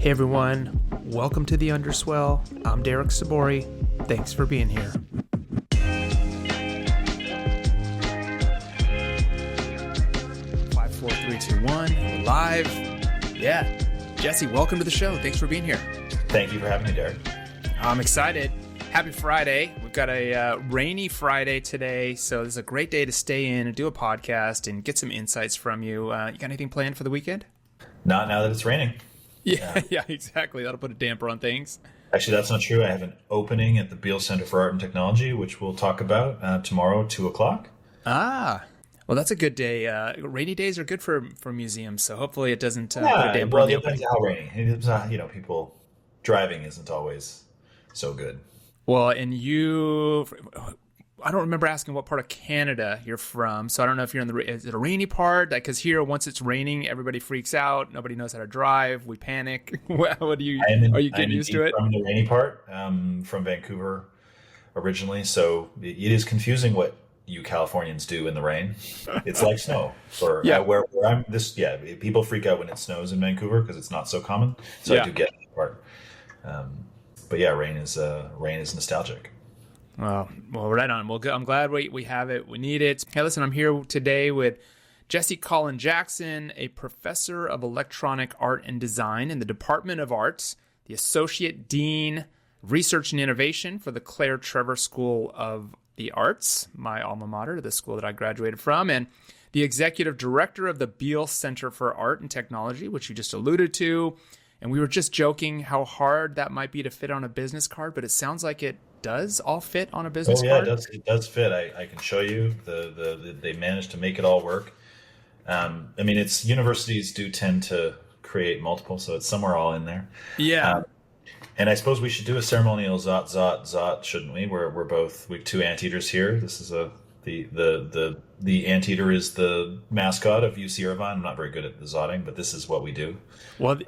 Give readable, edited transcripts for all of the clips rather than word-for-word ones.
Hey everyone, welcome to the Underswell. I'm Derek Sabori. Thanks for being here. Five, four, three, two, one. We're live. Yeah, Jesse, welcome to the show. Thanks for being here. Thank you for having me, Derek. I'm excited. Happy Friday. We've got a rainy Friday today, so this is a great day to stay in and do a podcast and get some insights from you. You got anything planned for the weekend? Not now that it's raining. Yeah, exactly. That'll put a damper on things. Actually, that's not true. I have an opening at the Beall Center for Art and Technology, which we'll talk about tomorrow, 2:00. Ah, well, that's a good day. Rainy days are good for museums, so hopefully it doesn't put a damper on the opening. It depends how rainy. People driving isn't always so good. Well, and I don't remember asking what part of Canada you're from, so I don't know if you're is it a rainy part? Because here, once it's raining, everybody freaks out. Nobody knows how to drive. We panic. Are you getting used to it? I'm from the rainy part, from Vancouver originally, so it is confusing what you Californians do in the rain. It's like snow. Where I'm people freak out when it snows in Vancouver because it's not so common. So I do get that part. But yeah, rain is nostalgic. Well, right on. Well, I'm glad we have it. We need it. Hey, listen, I'm here today with Jesse Colin Jackson, a professor of electronic art and design in the Department of Arts, the Associate Dean, Research and Innovation for the Claire Trevor School of the Arts, my alma mater, the school that I graduated from, and the Executive Director of the Beall Center for Art and Technology, which you just alluded to. And we were just joking how hard that might be to fit on a business card, but it sounds like it does all fit on a business card. It does fit. I can show you they managed to make it all work. It's universities do tend to create multiple, so it's somewhere all in there. Yeah. And I suppose we should do a ceremonial zot, shouldn't we? We have two anteaters here. This is the anteater is the mascot of UC Irvine. I'm not very good at the zotting, but this is what we do. Well,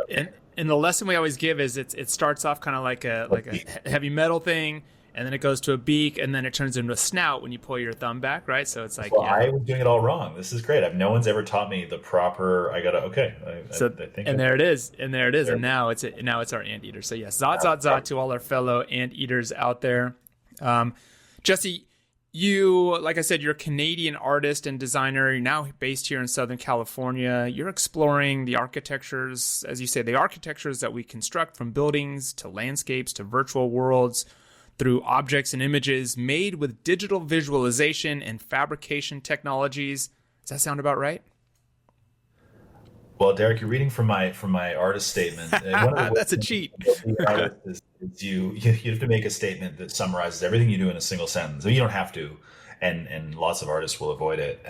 and the lesson we always give is it starts off kind of like a heavy metal thing, and then it goes to a beak, and then it turns into a snout when you pull your thumb back, right? So it's like, I was doing it all wrong. This is great. No one's ever taught me the proper. There it is, and now it's our anteater. So yes, zot to all our fellow anteaters out there. Jesse, you, like I said, you're a Canadian artist and designer. You're now based here in Southern California. You're exploring the architectures, as you say, the architectures that we construct, from buildings to landscapes to virtual worlds, through objects and images made with digital visualization and fabrication technologies. Does that sound about right? Well, Derek, you're reading from my artist statement. That's a cheat. You have to make a statement that summarizes everything you do in a single sentence. I mean, you don't have to, and lots of artists will avoid it.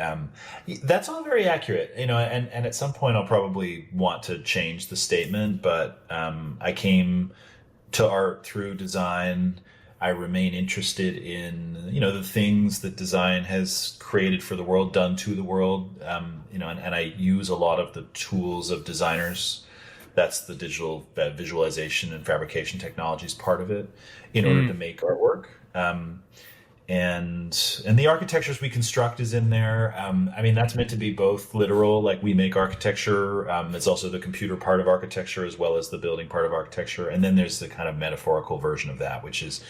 That's all very accurate, and at some point I'll probably want to change the statement. But I came to art through design. I remain interested in the things that design has created for the world, done to the world, and I use a lot of the tools of designers. That's the digital visualization and fabrication technologies part of it in order to make artwork. And the architectures we construct is in there. That's meant to be both literal, like we make architecture. It's also the computer part of architecture as well as the building part of architecture. And then there's the kind of metaphorical version of that, which is,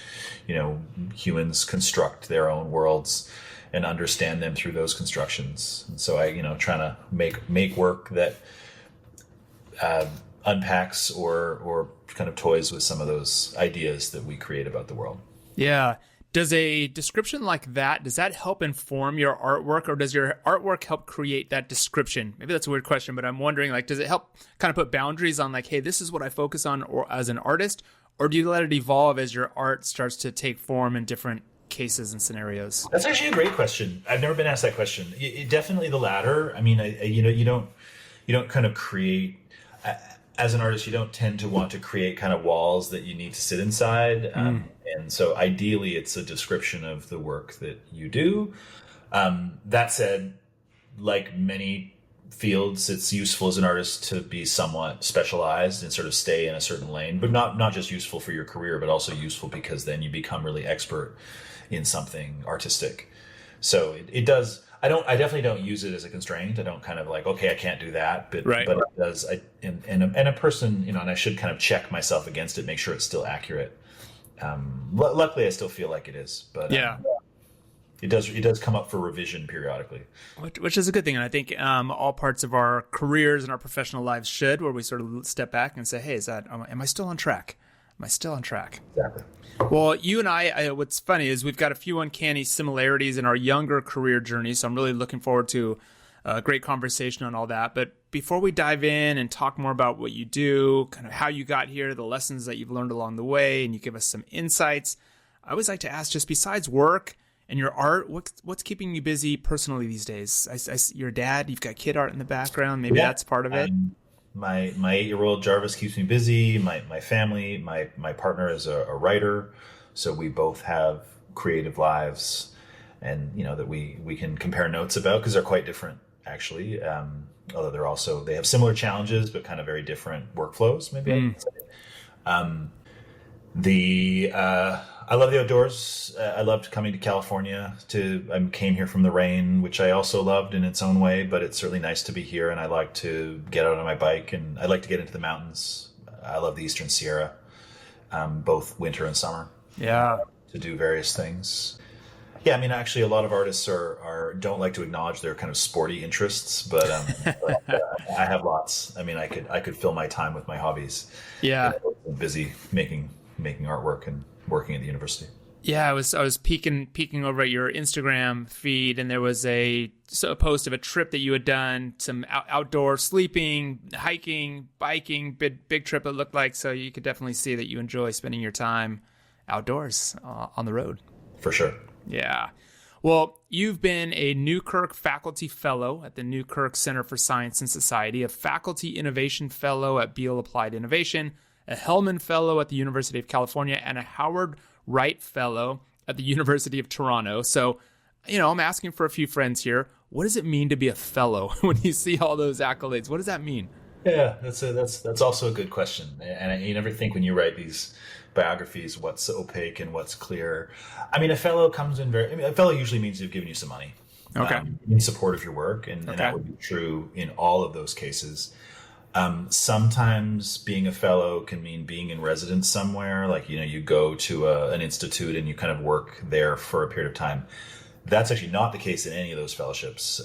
humans construct their own worlds and understand them through those constructions. And so trying to make work that unpacks or kind of toys with some of those ideas that we create about the world. Yeah. Does a description like that, does that help inform your artwork, or does your artwork help create that description? Maybe that's a weird question, but I'm wondering, does it help kind of put boundaries on hey, this is what I focus on or as an artist, or do you let it evolve as your art starts to take form in different cases and scenarios? That's actually a great question. I've never been asked that question. Definitely the latter. You don't kind of create, as an artist, you don't tend to want to create kind of walls that you need to sit inside. And so ideally, it's a description of the work that you do. That said, like many fields, it's useful as an artist to be somewhat specialized and sort of stay in a certain lane, but not just useful for your career, but also useful because then you become really expert in something artistic. So it does. I definitely don't use it as a constraint. I don't kind of like, okay, I can't do that, Right. but it does. And a person, and I should kind of check myself against it, make sure it's still accurate. Luckily, I still feel like it is, but Yeah. it does come up for revision periodically. Which is a good thing. And I think all parts of our careers and our professional lives should, where we sort of step back and say, hey, am I still on track? Am I still on track? Exactly. Well, you and I, what's funny is we've got a few uncanny similarities in our younger career journey. So I'm really looking forward to a great conversation on all that. But before we dive in and talk more about what you do, kind of how you got here, the lessons that you've learned along the way, and you give us some insights, I always like to ask, just besides work and your art, what's keeping you busy personally these days? You're a dad, you've got kid art in the background. Maybe that's part of it. My 8-year-old Jarvis keeps me busy. My family, my partner is a writer, so we both have creative lives, and that we can compare notes about, because they're quite different actually. Although they have similar challenges, but kind of very different workflows. Maybe I could say. I love the outdoors. I loved coming to California. I came here from the rain, which I also loved in its own way, but it's certainly nice to be here. And I like to get out on my bike, and I like to get into the mountains. I love the Eastern Sierra, both winter and summer. Yeah. To do various things. Yeah, I mean, actually, a lot of artists don't like to acknowledge their kind of sporty interests, but I have lots. I mean, I could fill my time with my hobbies. Yeah. I'm busy making artwork and working at the university. Yeah, I was peeking over at your Instagram feed, and there was a post of a trip that you had done, some outdoor sleeping, hiking, biking, big trip it looked like. So you could definitely see that you enjoy spending your time outdoors on the road. For sure. Yeah. Well, you've been a Newkirk Faculty Fellow at the Newkirk Center for Science and Society, a Faculty Innovation Fellow at Beall Applied Innovation, a Hellman Fellow at the University of California, and a Howard Wright Fellow at the University of Toronto. So, I'm asking for a few friends here. What does it mean to be a fellow when you see all those accolades? What does that mean? Yeah, that's also a good question. And you never think when you write these biographies what's opaque and what's clear. I mean, a fellow comes in a fellow usually means they've given you some money. Okay. In support of your work, and that would be true in all of those cases. Sometimes being a fellow can mean being in residence somewhere, like you go to an institute and you kind of work there for a period of time. That's actually not the case in any of those fellowships.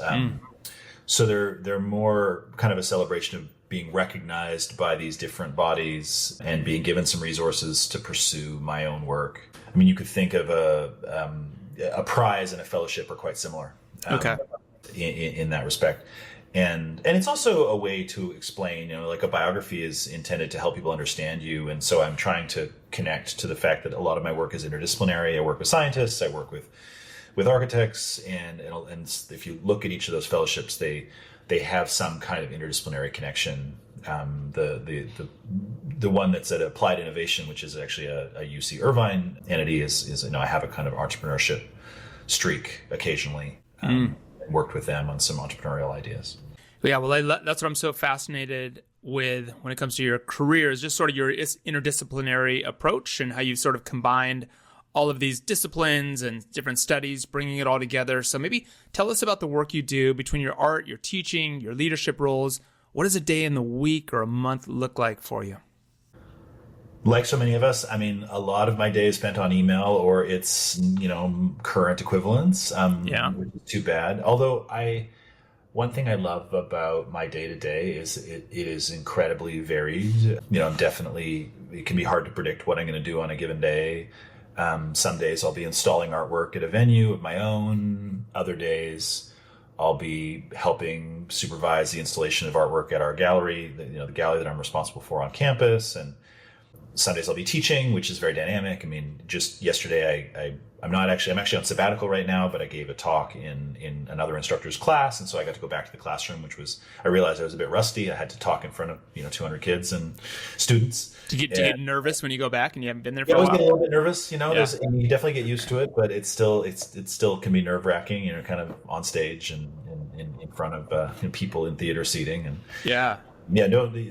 So they're more kind of a celebration of being recognized by these different bodies and being given some resources to pursue my own work. I mean, you could think of a prize and a fellowship are quite similar. In that respect. And it's also a way to explain, like a biography is intended to help people understand you. And so I'm trying to connect to the fact that a lot of my work is interdisciplinary. I work with scientists, I work with architects, and if you look at each of those fellowships, they have some kind of interdisciplinary connection. The one that's at Applied Innovation, which is actually a UC Irvine entity, is I have a kind of entrepreneurship streak occasionally. Worked with them on some entrepreneurial ideas. Yeah, well, that's what I'm so fascinated with when it comes to your career, is just sort of your interdisciplinary approach and how you've sort of combined all of these disciplines and different studies, bringing it all together. So maybe tell us about the work you do between your art, your teaching, your leadership roles. What does a day in the week or a month look like for you? Like so many of us, I mean, a lot of my day is spent on email or its, current equivalents, which is too bad. Although one thing I love about my day to day is it is incredibly varied. Definitely, it can be hard to predict what I'm going to do on a given day. Some days I'll be installing artwork at a venue of my own. Other days I'll be helping supervise the installation of artwork at our gallery, the gallery that I'm responsible for on campus. And some days I'll be teaching, which is very dynamic. I mean, just yesterday, I'm actually on sabbatical right now, but I gave a talk in another instructor's class. And so I got to go back to the classroom, I realized I was a bit rusty. I had to talk in front of, 200 kids and students. Do you get nervous when you go back and you haven't been there for a while? while? I always get a little bit nervous, and you definitely get used to it, but it still can be nerve wracking, kind of on stage and in front of people in theater seating. And the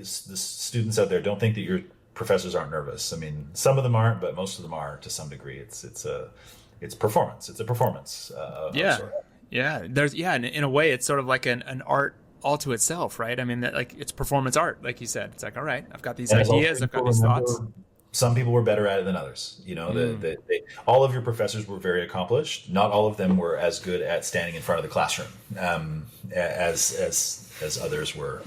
students out there, don't think that professors aren't nervous. I mean, some of them aren't, but most of them are to some degree. It's performance. It's a performance. Yeah, in a way, it's sort of like an art all to itself, right? I mean, that, like, it's performance art, like you said. It's like, all right, I've got these And as also ideas, I've got people these thoughts. remember, some people were better at it than others. All of your professors were very accomplished. Not all of them were as good at standing in front of the classroom as others were.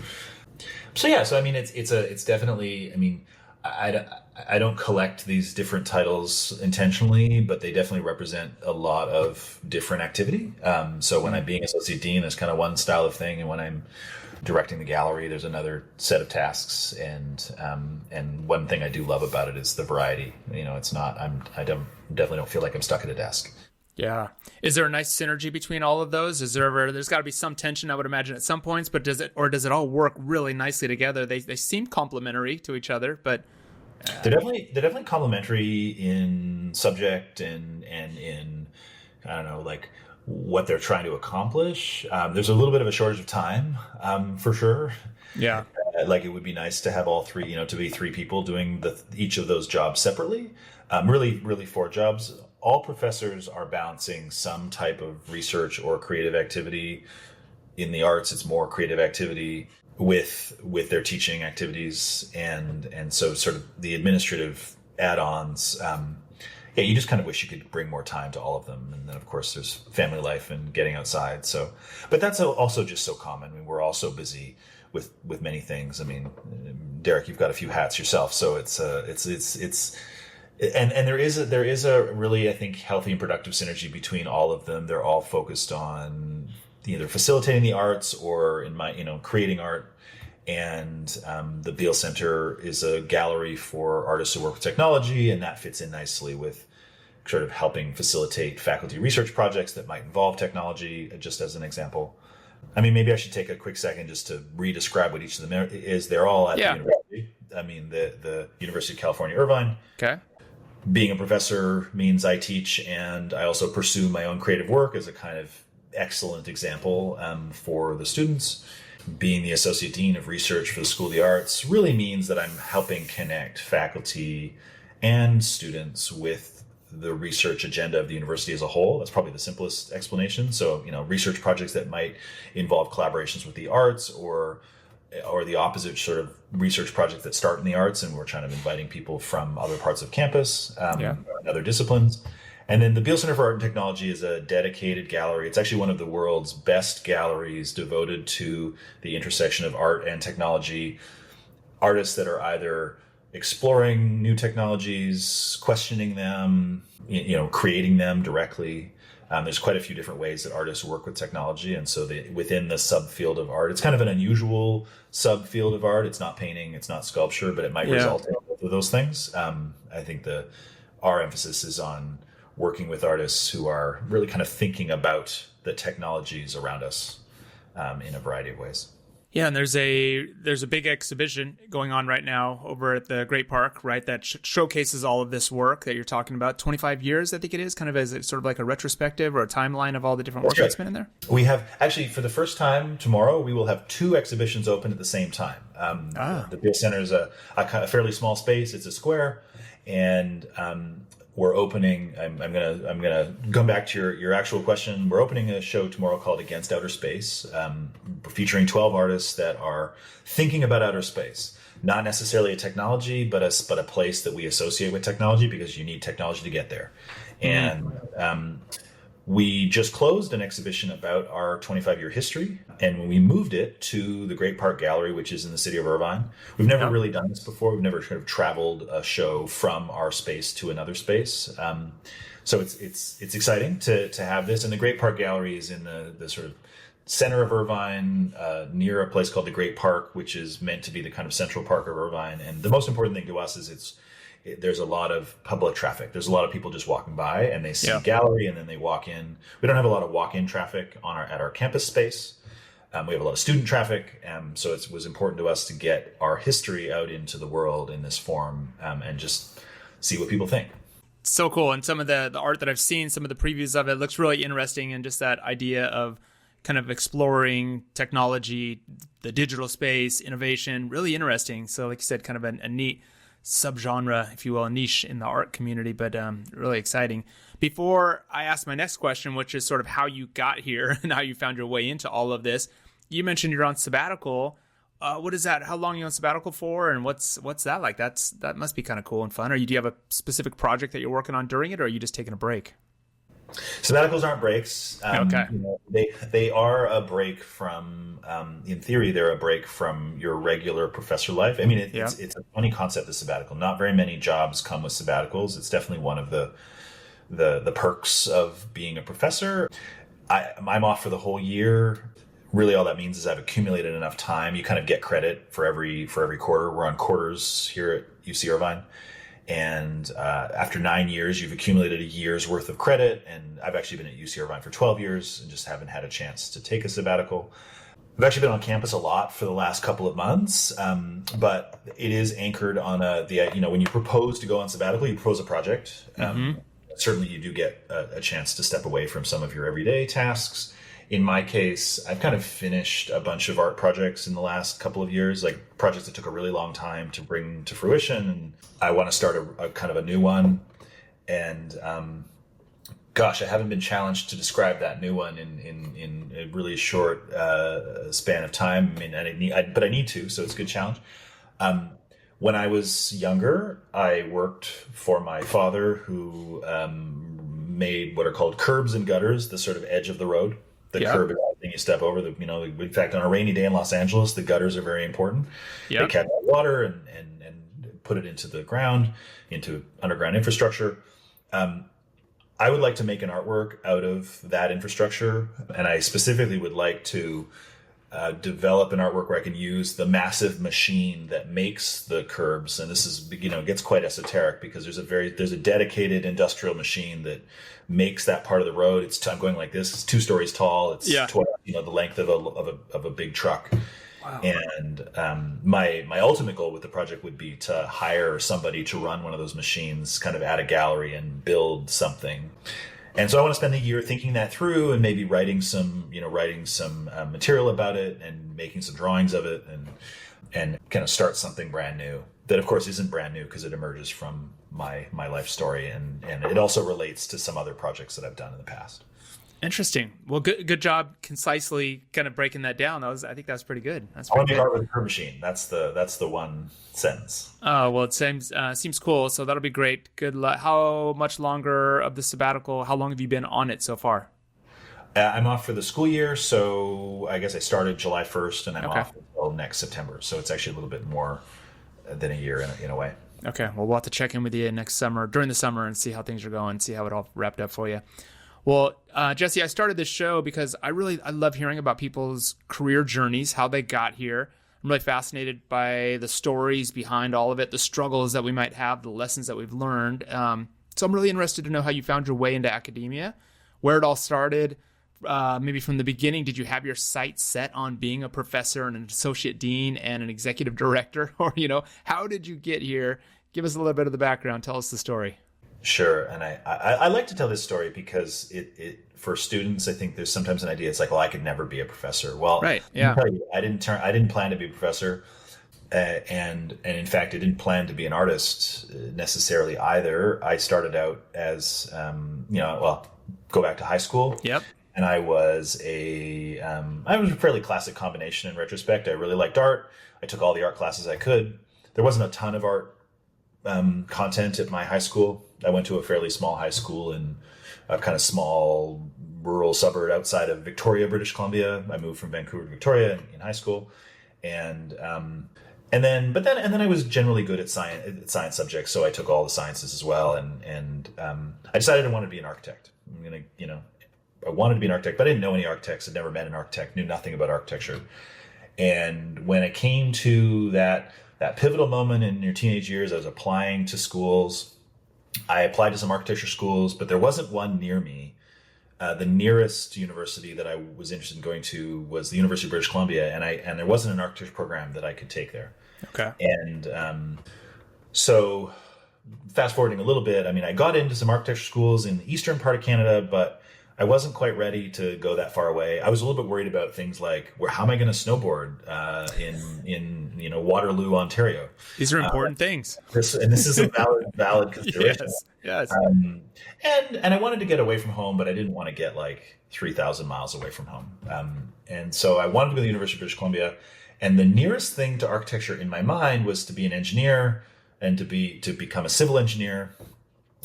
So yeah, so I mean, it's definitely. I mean, I don't collect these different titles intentionally, but they definitely represent a lot of different activity. So when I'm being associate dean, there's kind of one style of thing, and when I'm directing the gallery, there's another set of tasks. And one thing I do love about it is the variety. It's not. Definitely don't feel like I'm stuck at a desk. Yeah. Is there a nice synergy between all of those? There's got to be some tension, I would imagine, at some points, but does it all work really nicely together? They seem complementary to each other, but they're definitely complementary in subject and in, I don't know, like what they're trying to accomplish. There's a little bit of a shortage of time, for sure. yeah. Like it would be nice to have all three, to be three people doing each of those jobs separately. Really four jobs. All professors are balancing some type of research or creative activity. In the arts, it's more creative activity with their teaching activities, and so sort of the administrative add-ons. Yeah, you just kind of wish you could bring more time to all of them. And then, of course, there's family life and getting outside. So, but that's also just so common. I mean, we're all so busy with many things. I mean, Derek, you've got a few hats yourself, so it's and there is a really, I think, healthy and productive synergy between all of them. They're all focused on either facilitating the arts or creating art. And the Beall Center is a gallery for artists who work with technology, and that fits in nicely with sort of helping facilitate faculty research projects that might involve technology, just as an example. I mean, maybe I should take a quick second just to re-describe what each of them is. They're all at the university. I mean, the University of California, Irvine. Okay. Being a professor means I teach, and I also pursue my own creative work as a kind of excellent example for the students. Being the associate dean of research for the School of the Arts really means that I'm helping connect faculty and students with the research agenda of the university as a whole. That's probably the simplest explanation. So, research projects that might involve collaborations with the arts, or the opposite, sort of research projects that start in the arts, and we're trying to inviting people from other parts of campus, and other disciplines. And then the Beall Center for Art and Technology is a dedicated gallery. It's actually one of the world's best galleries devoted to the intersection of art and technology. Artists that are either exploring new technologies, questioning them, creating them directly. There's quite a few different ways that artists work with technology. And so within the subfield of art, it's kind of an unusual subfield of art. It's not painting, it's not sculpture, but it might result in both of those things. I think our emphasis is on working with artists who are really kind of thinking about the technologies around us in a variety of ways. Yeah, and there's a big exhibition going on right now over at the Great Park, right, that showcases all of this work that you're talking about. 25 years, I think it is, kind of as sort of like a retrospective or a timeline of all the different work that's been in there. We have, actually, for the first time tomorrow, we will have two exhibitions open at the same time. The Beall Center is a fairly small space. It's a square, and we're opening. I'm gonna come back to your actual question. We're opening a show tomorrow called Against Outer Space, featuring 12 artists that are thinking about outer space. Not necessarily a technology, but a place that we associate with technology, because you need technology to get there. And we just closed an exhibition about our 25-year history, and when we moved it to the Great Park Gallery, which is in the city of Irvine. We've never really done this before. We've never kind of traveled a show from our space to another space. So it's exciting to have this. And the Great Park Gallery is in the sort of center of Irvine, near a place called the Great Park, which is meant to be the kind of central park of Irvine. And the most important thing to us is there's a lot of public traffic. There's a lot of people just walking by, and they see gallery, and then they walk in. We don't have a lot of walk-in traffic at our campus space. We have a lot of student traffic, so it was important to us to get our history out into the world in this form, and just see what people think. So cool. And some of the art that I've seen, some of the previews of it, looks really interesting, and just that idea of kind of exploring technology, the digital space, innovation, really interesting. So like you said, kind of a neat subgenre, if you will, a niche in the art community, but really exciting. Before I ask my next question, which is sort of how you got here and how you found your way into all of this, you mentioned you're on sabbatical. What is that? How long are you on sabbatical for, and what's that like? That must be kind of cool and fun. Do you have a specific project that you're working on during it, or are you just taking a break? Sabbaticals aren't breaks. Okay. They are a break from, in theory, they're a break from your regular professor life. I mean, it's a funny concept, the sabbatical. Not very many jobs come with sabbaticals. It's definitely one of the perks of being a professor. I'm off for the whole year. Really, all that means is I've accumulated enough time. You kind of get credit for every quarter. We're on quarters here at UC Irvine. And after 9 years, you've accumulated a year's worth of credit. And I've actually been at UC Irvine for 12 years and just haven't had a chance to take a sabbatical. I've actually been on campus a lot for the last couple of months, but it is anchored on when you propose to go on sabbatical, you propose a project. Certainly, you do get a chance to step away from some of your everyday tasks. In my case, I've kind of finished a bunch of art projects in the last couple of years, like projects that took a really long time to bring to fruition. And I want to start a kind of a new one. And I haven't been challenged to describe that new one in a really short span of time. I mean, but I need to, so it's a good challenge. When I was younger, I worked for my father, who made what are called curbs and gutters, the sort of edge of the road. The curb is everything you step over. In fact, on a rainy day in Los Angeles, the gutters are very important. They catch water and put it into the ground, into underground infrastructure. I would like to make an artwork out of that infrastructure, and I specifically would like to develop an artwork where I can use the massive machine that makes the curbs. And this is, gets quite esoteric because there's a dedicated industrial machine that makes that part of the road. I'm going like this. It's 2 stories tall. It's twice, the length of a big truck. Wow. And my ultimate goal with the project would be to hire somebody to run one of those machines kind of at a gallery and build something. And so I want to spend the year thinking that through and maybe writing some material about it and making some drawings of it and kind of start something brand new that, of course, isn't brand new because it emerges from my life story. And it also relates to some other projects that I've done in the past. Interesting. Well, good job concisely kind of breaking that down. I think that's pretty good. I want to make art with a curb machine. That's the one sentence. Oh, well, it seems cool. So that'll be great. Good luck. How much longer of the sabbatical? How long have you been on it so far? I'm off for the school year, so I guess I started July 1st, and I'm off until next September. So it's actually a little bit more than a year in a way. Okay. Well, we'll have to check in with you during the summer, and see how things are going, see how it all wrapped up for you. Well, Jesse, I started this show because I love hearing about people's career journeys, how they got here. I'm really fascinated by the stories behind all of it, the struggles that we might have, the lessons that we've learned. So I'm really interested to know how you found your way into academia, where it all started. Maybe from the beginning, did you have your sights set on being a professor and an associate dean and an executive director? Or, how did you get here? Give us a little bit of the background. Tell us the story. Sure. And I like to tell this story because it for students, I think there's sometimes an idea. It's like, well, I could never be a professor. Well, right. Yeah. I didn't plan to be a professor. And in fact, I didn't plan to be an artist necessarily either. I started out as, go back to high school. Yep. And I was a fairly classic combination in retrospect. I really liked art. I took all the art classes I could. There wasn't a ton of art content at my high school. I went to a fairly small high school in a kind of small rural suburb outside of Victoria, British Columbia. I moved from Vancouver to Victoria in high school, and then I was generally good at science subjects, so I took all the sciences as well. And I decided I wanted to be an architect. I wanted to be an architect, but I didn't know any architects. I'd never met an architect. Knew nothing about architecture. And when it came to that pivotal moment in your teenage years, I was applying to schools. I applied to some architecture schools, but there wasn't one near me. The nearest university that I was interested in going to was the University of British Columbia, and there wasn't an architecture program that I could take there. Okay. And so fast forwarding a little bit, I got into some architecture schools in the eastern part of Canada, but I wasn't quite ready to go that far away. I was a little bit worried about things like, how am I going to snowboard in Waterloo, Ontario? These are important things. This is a valid consideration. Yes. And I wanted to get away from home, but I didn't want to get like 3,000 miles away from home. And so I wanted to go to the University of British Columbia. And the nearest thing to architecture in my mind was to be an engineer and to become a civil engineer.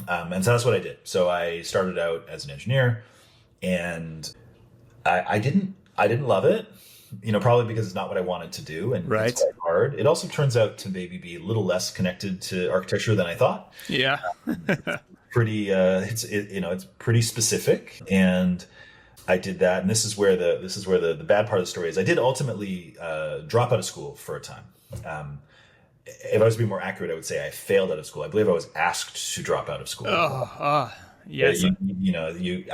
And so that's what I did. So I started out as an engineer, and I didn't love it, probably because it's not what I wanted to do, and it's quite hard. It also turns out to maybe be a little less connected to architecture than I thought. Yeah. It's pretty specific, and I did that. And this is where the bad part of the story is. I did ultimately drop out of school for a time. If I was to be more accurate, I would say I failed out of school. I believe I was asked to drop out of school. Yes. I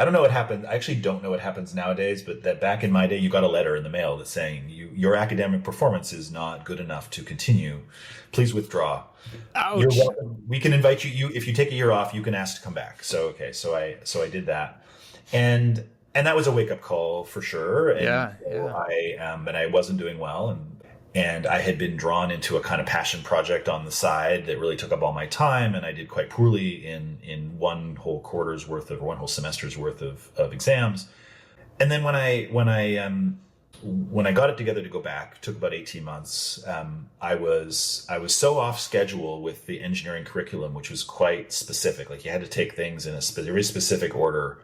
don't know what happened. I actually don't know what happens nowadays, but that back in my day, you got a letter in the mail that's saying your academic performance is not good enough to continue. Please withdraw. Ouch. You're welcome. We can invite you. If you take a year off, you can ask to come back. So I did that, and that was a wake up call for sure. And I wasn't doing well, and I had been drawn into a kind of passion project on the side that really took up all my time, and I did quite poorly in one whole semester's worth of exams. And then when I got it together to go back, took about 18 months. I was so off schedule with the engineering curriculum, which was quite specific. Like you had to take things in a very specific order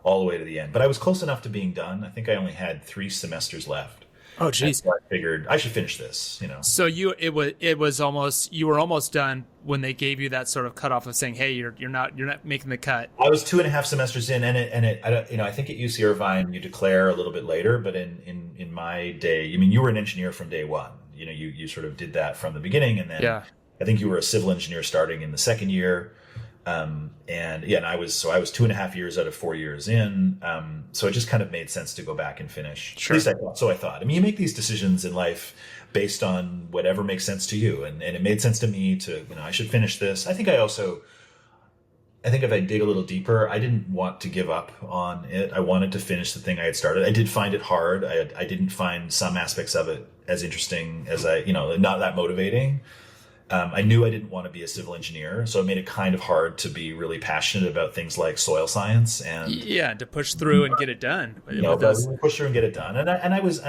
all the way to the end. But I was close enough to being done. I think I only had 3 semesters left. Oh, geez. So I figured I should finish this, So you were almost done when they gave you that sort of cutoff of saying, hey, you're not making the cut. I was 2.5 semesters in, I think at UC Irvine you declare a little bit later, but in my day, you were an engineer from day one. You sort of did that from the beginning, and then I think you were a civil engineer starting in the second year. And I was 2.5 years out of 4 years in. So it just kind of made sense to go back and finish. Sure. At least I thought. You make these decisions in life based on whatever makes sense to you. And it made sense to me to, I should finish this. I think if I dig a little deeper, I didn't want to give up on it. I wanted to finish the thing I had started. I did find it hard. I didn't find some aspects of it as interesting as not that motivating. I knew I didn't want to be a civil engineer, so it made it kind of hard to be really passionate about things like soil science and to push through and get it done. Push through and get it done, and I was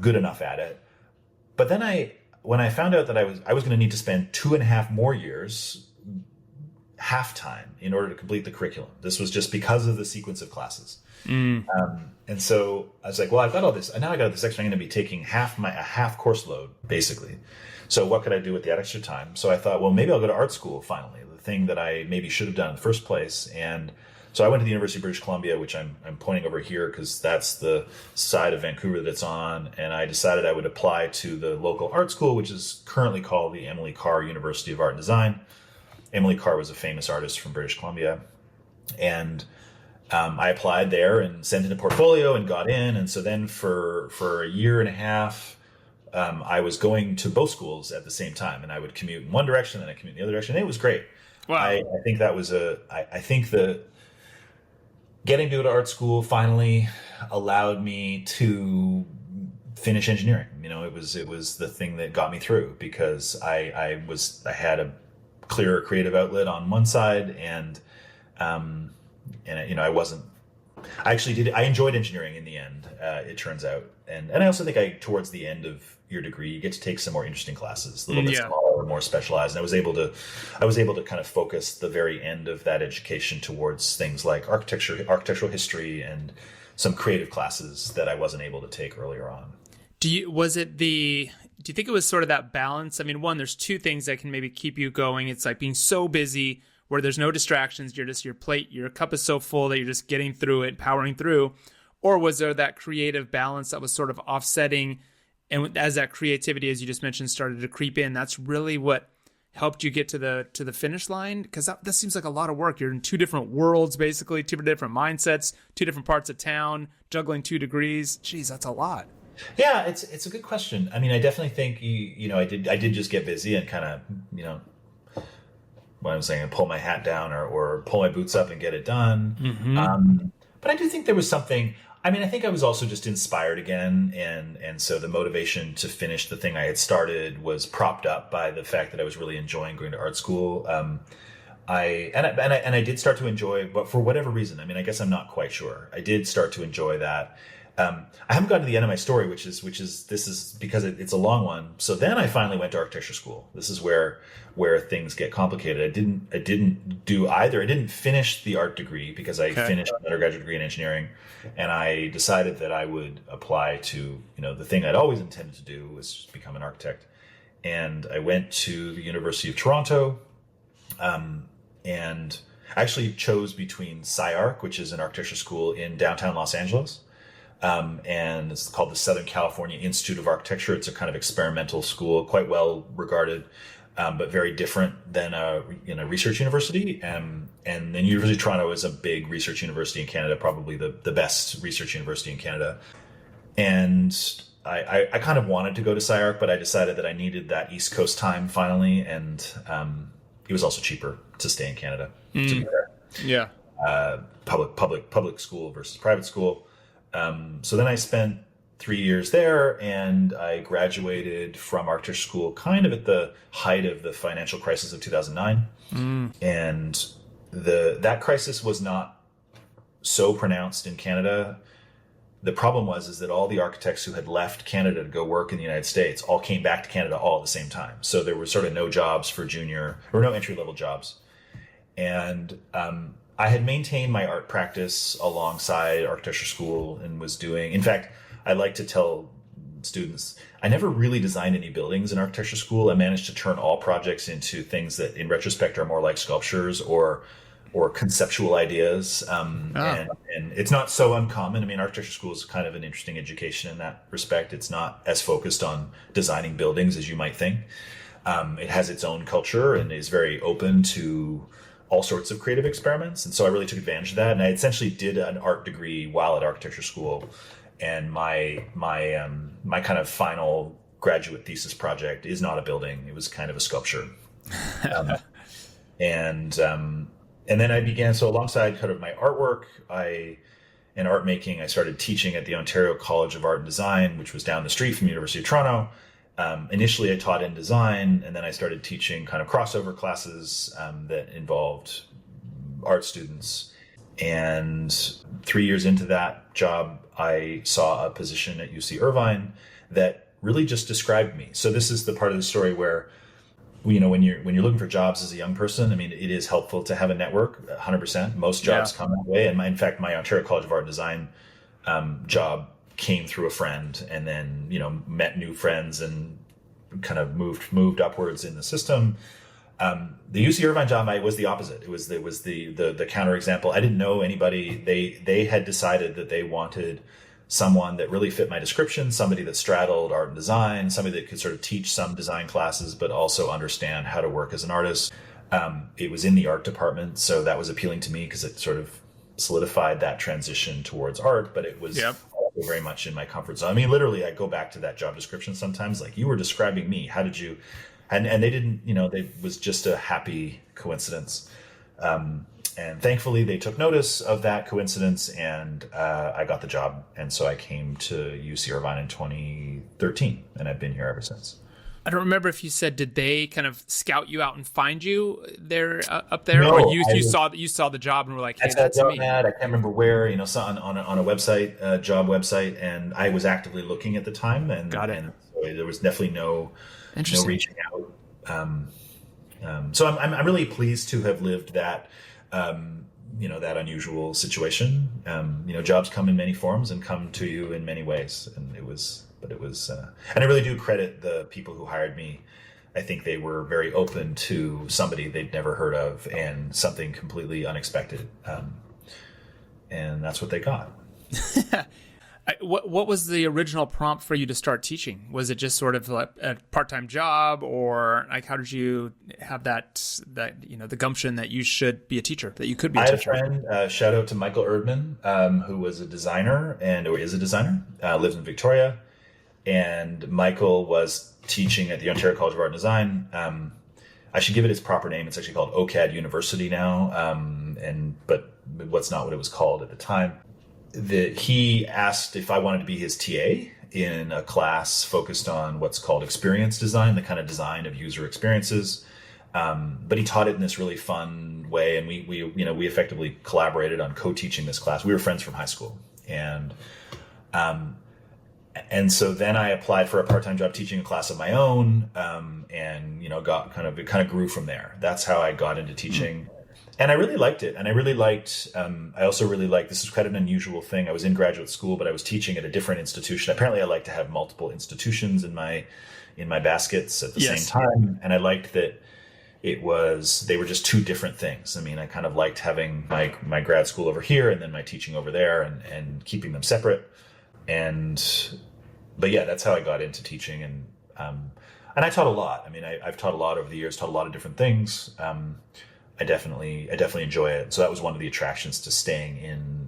good enough at it. But then when I found out that I was going to need to spend 2.5 more years half time in order to complete the curriculum. This was just because of the sequence of classes. And so I was like, well, I've got all this, and now I got this extra. I'm going to be taking a half course load, basically. So what could I do with that extra time? So I thought, well, maybe I'll go to art school finally, the thing that I maybe should have done in the first place. And so I went to the University of British Columbia, which I'm pointing over here because that's the side of Vancouver that's on. And I decided I would apply to the local art school, which is currently called the Emily Carr University of Art and Design. Emily Carr was a famous artist from British Columbia. And I applied there and sent in a portfolio and got in. And so then for a year and a half, I was going to both schools at the same time, and I would commute in one direction and I commute in the other direction. And it was great. Wow. I think that was I think the getting to go to art school finally allowed me to finish engineering. It was the thing that got me through because I had a clearer creative outlet on one side, and I enjoyed engineering in the end, it turns out. And I also think towards the end of your degree, you get to take some more interesting classes, a little bit smaller, more specialized. And I was able to kind of focus the very end of that education towards things like architectural history and some creative classes that I wasn't able to take earlier on. Do you think it was sort of that balance? One, there's 2 things that can maybe keep you going. It's like being so busy where there's no distractions. Your cup is so full that you're just getting through it, powering through. Or was there that creative balance that was sort of offsetting? And as that creativity, as you just mentioned, started to creep in, that's really what helped you get to the finish line? Because that seems like a lot of work. You're in 2 different worlds, basically, 2 different mindsets, 2 different parts of town, juggling 2 degrees. Geez, that's a lot. Yeah, it's a good question. I definitely think I did just get busy and kind of what I'm saying, pull my hat down or pull my boots up and get it done. Mm-hmm. But I do think there was something. I mean, I think I was also just inspired again, and so the motivation to finish the thing I had started was propped up by the fact that I was really enjoying going to art school. I did start to enjoy, but for whatever reason, I mean, I guess I'm not quite sure. I did start to enjoy that. I haven't gotten to the end of my story, which is this is because it's a long one. So then I finally went to architecture school. This is where things get complicated. I didn't do either. I didn't finish the art degree because I finished an undergraduate degree in engineering, and I decided that I would apply to the thing I'd always intended to do was just become an architect. And I went to the University of Toronto, and I actually chose between SciArc, which is an architecture school in downtown Los Angeles. And it's called the Southern California Institute of Architecture. It's a kind of experimental school, quite well regarded, but very different than a research university. And then University of Toronto is a big research university in Canada, probably the best research university in Canada. And I kind of wanted to go to SciArc, but I decided that I needed that East Coast time finally, and it was also cheaper to stay in Canada. To be fair. Yeah. Public school versus private school. So then I spent 3 years there, and I graduated from architecture school kind of at the height of the financial crisis of 2009. And that crisis was not so pronounced in Canada. The problem is that all the architects who had left Canada to go work in the United States all came back to Canada all at the same time. So there were sort of no jobs for junior, or no entry-level jobs. And I had maintained my art practice alongside architecture school and was doing, in fact, I like to tell students, I never really designed any buildings in architecture school. I managed to turn all projects into things that in retrospect are more like sculptures or conceptual ideas. And it's not so uncommon. I mean, architecture school is kind of an interesting education in that respect. It's not as focused on designing buildings as you might think. It has its own culture and is very open to all sorts of creative experiments. And so I really took advantage of that. And I essentially did an art degree while at architecture school. And my kind of final graduate thesis project is not a building. It was kind of a sculpture. And then I began, so alongside kind of my artwork, and art making, I started teaching at the Ontario College of Art and Design, which was down the street from the University of Toronto. Initially, I taught in design, and then I started teaching kind of crossover classes that involved art students. And 3 years into that job, I saw a position at UC Irvine that really just described me. So this is the part of the story where, when you're looking for jobs as a young person, I mean, it is helpful to have a network. 100%. Most jobs come that way. And in fact, my Ontario College of Art and Design job came through a friend, and then met new friends and kind of moved upwards in the system. The UC Irvine job was the opposite. It was the counterexample. I didn't know anybody. They had decided that they wanted someone that really fit my description, somebody that straddled art and design, somebody that could sort of teach some design classes, but also understand how to work as an artist. It was in the art department, so that was appealing to me because it sort of solidified that transition towards art, but it was very much in my comfort zone. I mean, literally, I go back to that job description sometimes, like, you were describing me. How did you? And they didn't, it was just a happy coincidence. And thankfully, they took notice of that coincidence, and I got the job. And so I came to UC Irvine in 2013, and I've been here ever since. I don't remember if you said, did they kind of scout you out and find you there up there, no, or you saw the job and were like, hey, that's me. I can't remember where, so on a website, job website, and I was actively looking at the time, and got it. And so there was definitely no reaching out. So I'm really pleased to have lived that. That unusual situation. Jobs come in many forms and come to you in many ways. And it was, and I really do credit the people who hired me. I think they were very open to somebody they'd never heard of and something completely unexpected. And that's what they got. What was the original prompt for you to start teaching? Was it just sort of like a part-time job, or like how did you have that the gumption that you should be a teacher, that you could be a teacher? I had a friend, shout out to Michael Erdman, who was a designer or is a designer, lives in Victoria, and Michael was teaching at the Ontario College of Art and Design. I should give it its proper name. It's actually called OCAD University now, but what's not what it was called at the time. He asked if I wanted to be his TA in a class focused on what's called experience design, the kind of design of user experiences. But he taught it in this really fun way, and we effectively collaborated on co-teaching this class. We were friends from high school, and so then I applied for a part-time job teaching a class of my own, and it kind of grew from there. That's how I got into teaching. And I really liked it. And I also really liked, this is quite an unusual thing. I was in graduate school, but I was teaching at a different institution. Apparently I like to have multiple institutions in my baskets at the same time. And I liked that they were just two different things. I mean, I kind of liked having my grad school over here and then my teaching over there and keeping them separate. But yeah, that's how I got into teaching. And I taught a lot. I mean, I've taught a lot over the years, taught a lot of different things. I definitely enjoy it. So that was one of the attractions to staying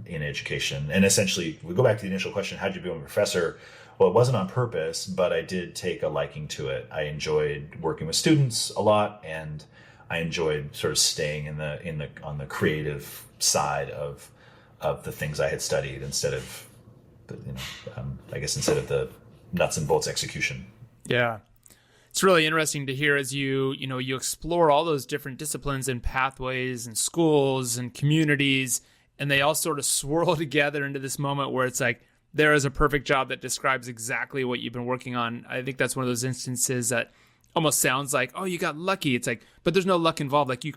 in education. And essentially, we go back to the initial question, how did you become a professor? Well, it wasn't on purpose, but I did take a liking to it. I enjoyed working with students a lot, and I enjoyed sort of staying on the creative side of the things I had studied instead of the nuts and bolts execution. Yeah. It's really interesting to hear as you explore all those different disciplines and pathways and schools and communities, and they all sort of swirl together into this moment where it's like, there is a perfect job that describes exactly what you've been working on. I think that's one of those instances that almost sounds like, oh, you got lucky. It's like, but there's no luck involved. Like you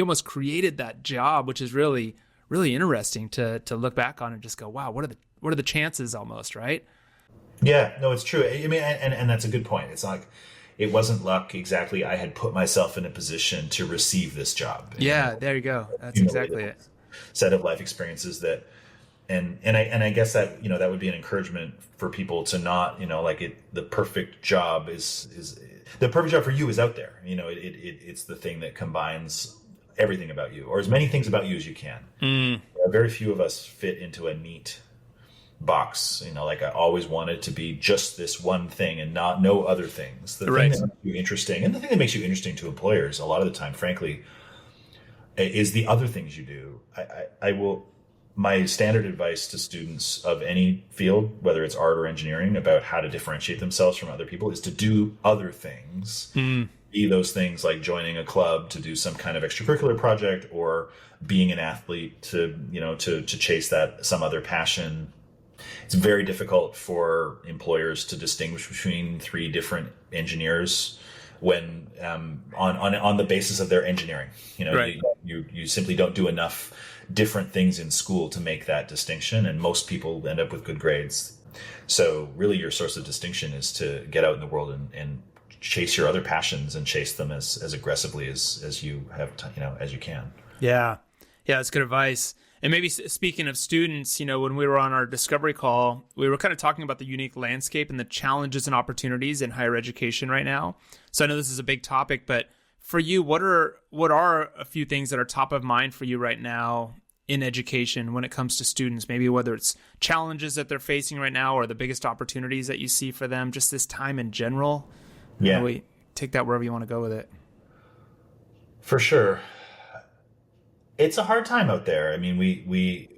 almost created that job, which is really, really interesting to look back on and just go, wow, what are the chances almost, right? Yeah, no, it's true. I mean, and that's a good point. It's like, it wasn't luck exactly. I had put myself in a position to receive this job. Yeah, there you go. That's exactly it. Set of life experiences that, and I guess that, that would be an encouragement for people to not, the perfect job is the perfect job for you is out there. It's the thing that combines everything about you, or as many things about you as you can. Very few of us fit into a neat box. I always wanted to be just this one thing and no other things. The thing that makes you interesting, and the thing that makes you interesting to employers a lot of the time, frankly, is the other things you do. My standard advice to students of any field, whether it's art or engineering, about how to differentiate themselves from other people is to do other things. Be those things like joining a club to do some kind of extracurricular project, or being an athlete to chase that some other passion. It's very difficult for employers to distinguish between three different engineers when on the basis of their engineering. You simply don't do enough different things in school to make that distinction, and most people end up with good grades. So really your source of distinction is to get out in the world and chase your other passions and chase them as aggressively as you have as you can. Yeah, that's good advice. And maybe speaking of students, when we were on our discovery call, we were kind of talking about the unique landscape and the challenges and opportunities in higher education right now. So I know this is a big topic, but for you, what are a few things that are top of mind for you right now in education when it comes to students? Maybe whether it's challenges that they're facing right now or the biggest opportunities that you see for them, just this time in general. Yeah. We take that wherever you want to go with it. For sure. It's a hard time out there. I mean, we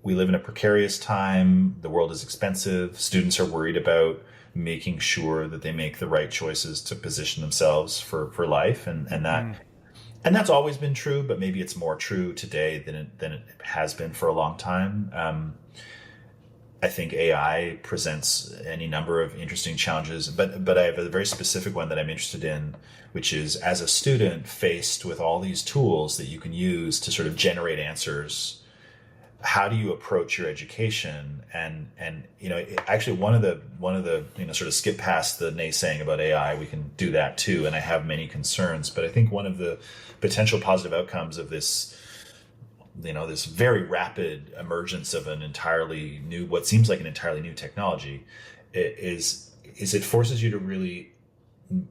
live in a precarious time. The world is expensive. Students are worried about making sure that they make the right choices to position themselves for life, and that's always been true, but maybe it's more true today than it has been for a long time. I think AI presents any number of interesting challenges, but I have a very specific one that I'm interested in, which is, as a student faced with all these tools that you can use to sort of generate answers, how do you approach your education? And actually one of the sort of skip past the naysaying about AI, we can do that too, and I have many concerns, but I think one of the potential positive outcomes of this very rapid emergence of what seems like an entirely new technology is it forces you to really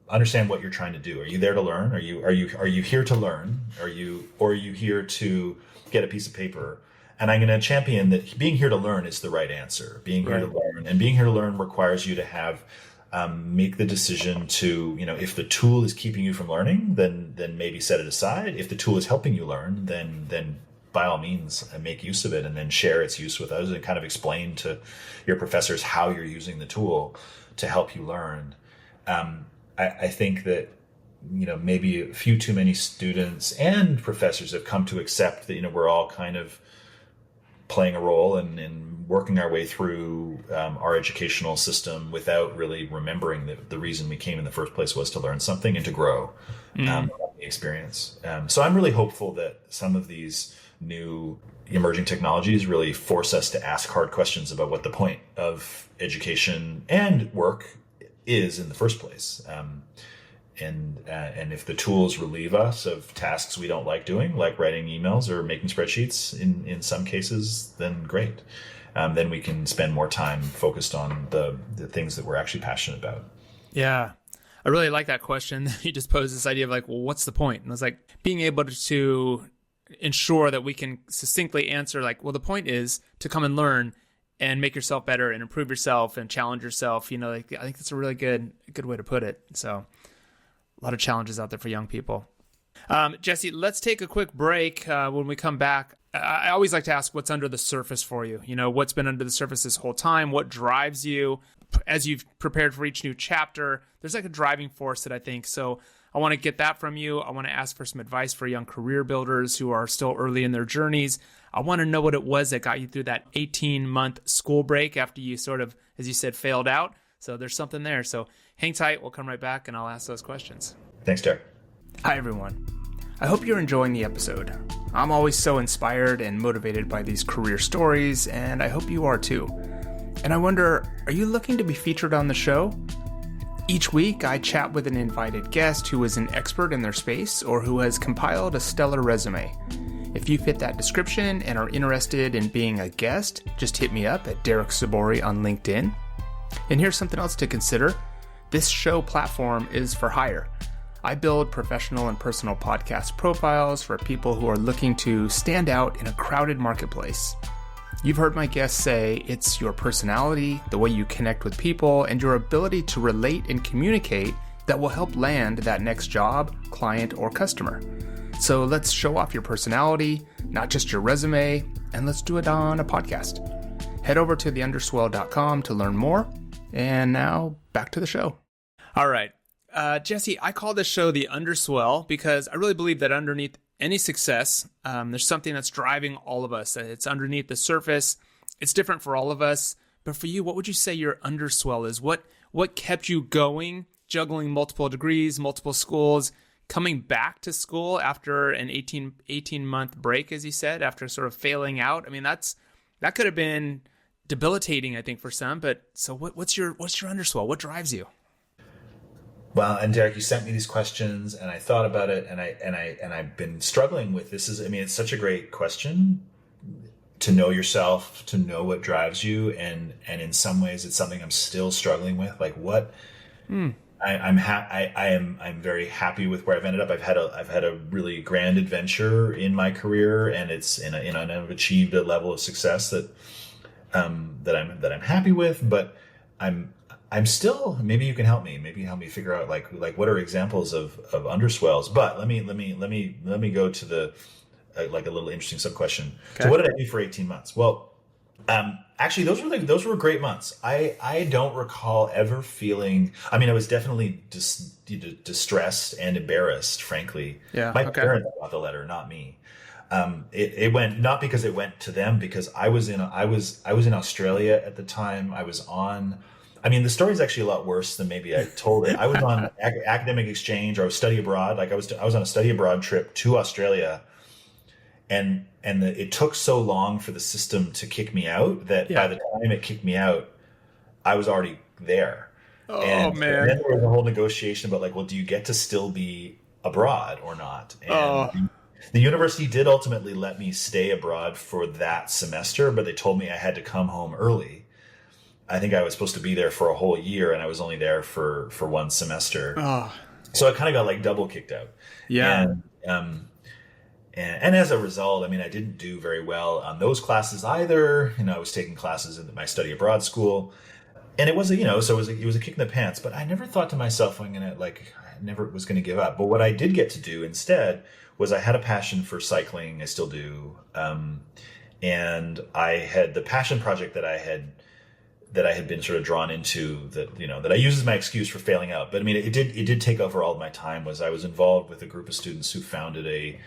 understand what you're trying to do. Are you there to learn? Are you here to learn? Are you here to get a piece of paper? And I'm going to champion that being here to learn is the right answer. Being here to learn, and being here to learn requires you to have make the decision to, if the tool is keeping you from learning, then maybe set it aside. If the tool is helping you learn, then by all means make use of it, and then share its use with others and kind of explain to your professors how you're using the tool to help you learn. I think that, maybe a few too many students and professors have come to accept that, we're all kind of playing a role and working our way through our educational system without really remembering that the reason we came in the first place was to learn something and to grow the experience. So I'm really hopeful that some of these new emerging technologies really force us to ask hard questions about what the point of education and work is in the first place. And if the tools relieve us of tasks we don't like doing, like writing emails or making spreadsheets in some cases, then great. Then we can spend more time focused on the things that we're actually passionate about. Yeah. I really like that question. You just posed this idea of like, well, what's the point? And it was like being able to ensure that we can succinctly answer like, well, the point is to come and learn and make yourself better and improve yourself and challenge yourself. I think that's a really good way to put it. So a lot of challenges out there for young people. Jesse, let's take a quick break. When we come back, I always like to ask what's under the surface for you. What's been under the surface this whole time? What drives you as you've prepared for each new chapter? There's like a driving force that I think. So I want to get that from you. I want to ask for some advice for young career builders who are still early in their journeys. I want to know what it was that got you through that 18-month school break after you sort of, as you said, failed out. So there's something there. So hang tight. We'll come right back and I'll ask those questions. Thanks, Derek. Hi, everyone. I hope you're enjoying the episode. I'm always so inspired and motivated by these career stories, and I hope you are too. And I wonder, are you looking to be featured on the show? Each week, I chat with an invited guest who is an expert in their space or who has compiled a stellar resume. If you fit that description and are interested in being a guest, just hit me up at Derek Sabori on LinkedIn. And here's something else to consider. This show platform is for hire. I build professional and personal podcast profiles for people who are looking to stand out in a crowded marketplace. You've heard my guests say it's your personality, the way you connect with people, and your ability to relate and communicate that will help land that next job, client, or customer. So let's show off your personality, not just your resume, and let's do it on a podcast. Head over to theunderswell.com to learn more. And now back to the show. All right. Jesse, I call this show The Underswell because I really believe that underneath any success, there's something that's driving all of us. It's underneath the surface. It's different for all of us. But for you, what would you say your underswell is? What kept you going, juggling multiple degrees, multiple schools, coming back to school after an 18-month break, as you said, after sort of failing out? I mean, that could have been debilitating, I think, for some. But so what's your underswell? What drives you? Well, and Derek, you sent me these questions, and I thought about it, and I've been struggling with this. It's such a great question to know yourself, to know what drives you, and in some ways, it's something I'm still struggling with. Like what I'm very happy with where I've ended up. I've had a really grand adventure in my career, and I've achieved a level of success that I'm happy with, but I'm still, maybe you can help me. Maybe help me figure out like what are examples of underswells. But let me go to the like a little interesting sub question. Okay. So what did I do for 18 months? Well, actually those were great months. I don't recall ever feeling. I mean, I was definitely distressed and embarrassed. Frankly, yeah. My parents got the letter, not me. It went not because it went to them, because I was in Australia at the time. The story is actually a lot worse than maybe I told it. I was on academic exchange, or I was study abroad. Like I was on a study abroad trip to Australia, and it took so long for the system to kick me out that by the time it kicked me out, I was already there. Oh, man! Man! And then there was a whole negotiation about like, well, do you get to still be abroad or not? And the university did ultimately let me stay abroad for that semester, but they told me I had to come home early. I think I was supposed to be there for a whole year, and I was only there for one semester. So I kind of got like double kicked out. Yeah. And as a result, I didn't do very well on those classes either. I was taking classes in my study abroad school. and it was a, so it was a kick in the pants, but I never thought to myself, I never was going to give up. But what I did get to do instead was I had a passion for cycling. I still do. And I had the passion project that I had been sort of drawn into, that I use as my excuse for failing out. But I mean, it did take over all of my time. Was I was involved with a group of students who founded a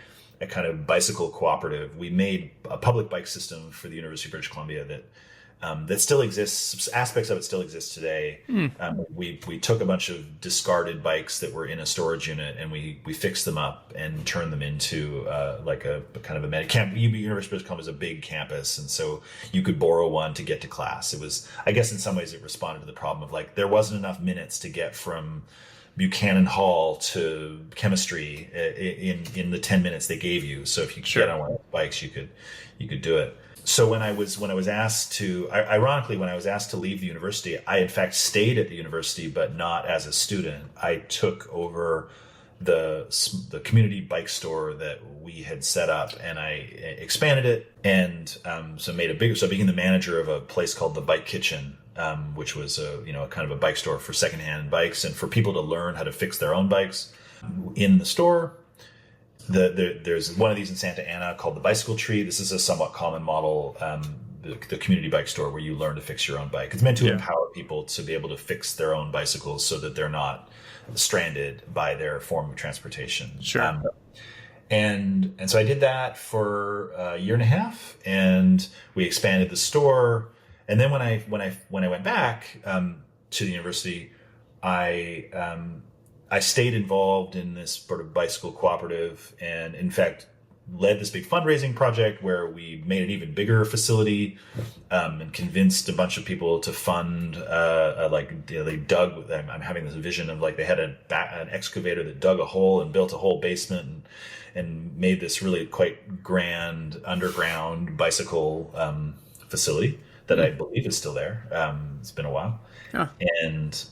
kind of bicycle cooperative. We made a public bike system for the University of British Columbia that still exists. Aspects of it still exist today. We took a bunch of discarded bikes that were in a storage unit, and we fixed them up and turned them into like a kind of a camp. University of British Columbia is a big campus, and so you could borrow one to get to class. It was, I guess, in some ways, it responded to the problem of like there wasn't enough minutes to get from Buchanan Hall to chemistry in the 10 minutes they gave you. So if you could get on one of the bikes, you could do it. So when I was asked to, ironically, when I was asked to leave the university, I in fact stayed at the university, but not as a student. I took over the community bike store that we had set up, and I expanded it, and so became the manager of a place called the Bike Kitchen, which was a kind of a bike store for secondhand bikes and for people to learn how to fix their own bikes in the store. There's one of these in Santa Ana called the Bicycle Tree. This is a somewhat common model, the community bike store where you learn to fix your own bike. It's meant to empower people to be able to fix their own bicycles so that they're not stranded by their form of transportation. Sure. And so I did that for a year and a half, and we expanded the store. And then when I went back to the university, I stayed involved in this sort of bicycle cooperative, and in fact led this big fundraising project where we made an even bigger facility, and convinced a bunch of people to fund they dug. I'm having this vision of like they had an excavator that dug a hole and built a whole basement and made this really quite grand underground bicycle facility that I believe is still there. It's been a while. Huh. And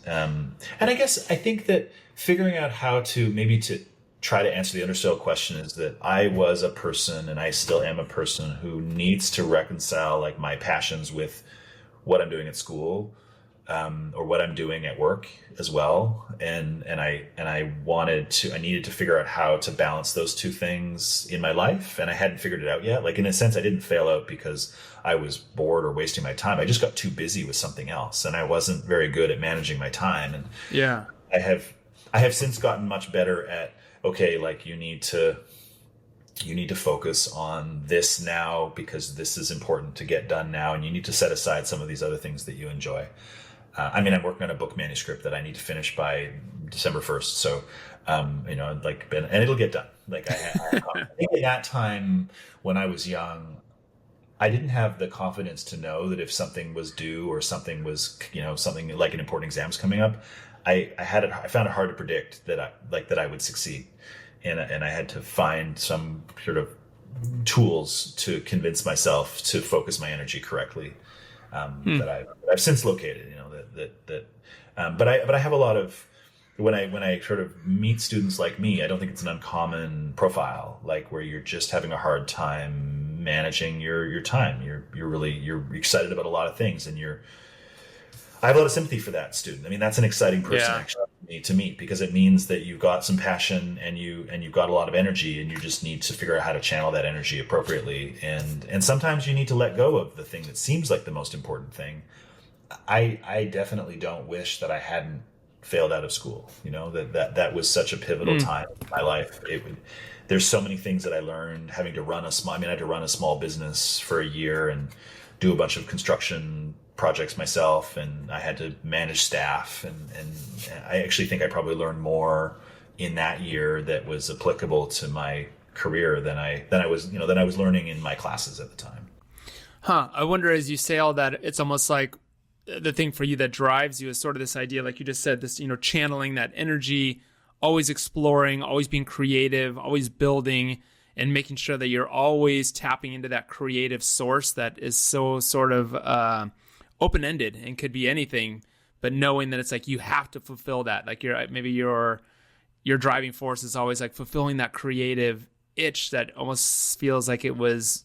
I guess I think that figuring out how to try to answer the undersale question is that I was a person, and I still am a person, who needs to reconcile like my passions with what I'm doing at school, or what I'm doing at work as well. And I needed to figure out how to balance those two things in my life. And I hadn't figured it out yet. Like in a sense, I didn't fail out because I was bored or wasting my time. I just got too busy with something else, and I wasn't very good at managing my time. And yeah, I have since gotten much better at, okay, like you need to focus on this now because this is important to get done now, and you need to set aside some of these other things that you enjoy. I'm working on a book manuscript that I need to finish by December 1st. So, and it'll get done. Like I think at that time when I was young, I didn't have the confidence to know that if something was due or something was, something like an important exam's coming up, I found it hard to predict that I would succeed. And I had to find some sort of tools to convince myself to focus my energy correctly. That I've since located, but I have a lot of, when I sort of meet students like me, I don't think it's an uncommon profile, like where you're just having a hard time managing your time. You're excited about a lot of things, and I have a lot of sympathy for that student. I mean, that's an exciting person actually to meet, because it means that you've got some passion and you've got a lot of energy, and you just need to figure out how to channel that energy appropriately. And sometimes you need to let go of the thing that seems like the most important thing. I definitely don't wish that I hadn't failed out of school. That was such a pivotal time in my life. There's so many things that I learned having to run I had to run a small business for a year and do a bunch of construction projects myself, and I had to manage staff, and I actually think I probably learned more in that year that was applicable to my career than I was learning in my classes at the time. I wonder, as you say all that, it's almost like the thing for you that drives you is sort of this idea, like you just said, this, channeling that energy, always exploring, always being creative, always building, and making sure that you're always tapping into that creative source that is so sort of open-ended and could be anything, but knowing that it's like you have to fulfill that. Like your driving force is always like fulfilling that creative itch that almost feels like it was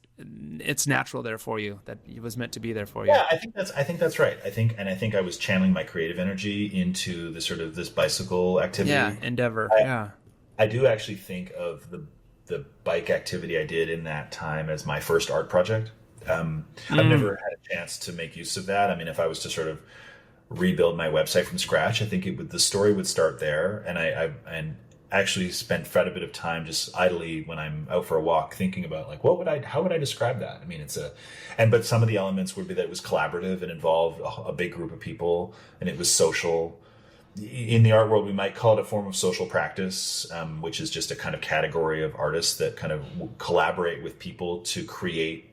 it's natural there for you, that it was meant to be there for you. Yeah, I think that's right. I think I was channeling my creative energy into the sort of this bicycle Yeah, activity. endeavor. I, Yeah. I do actually think of the bike activity I did in that time as my first art project. I've never had a chance to make use of that. I mean, if I was to sort of rebuild my website from scratch, I think the story would start there. And I actually spent quite a bit of time just idly when I'm out for a walk thinking about like, how would I describe that? I mean, but some of the elements would be that it was collaborative and involved a big group of people, and it was social. In the art world, we might call it a form of social practice, which is just a kind of category of artists that kind of collaborate with people to create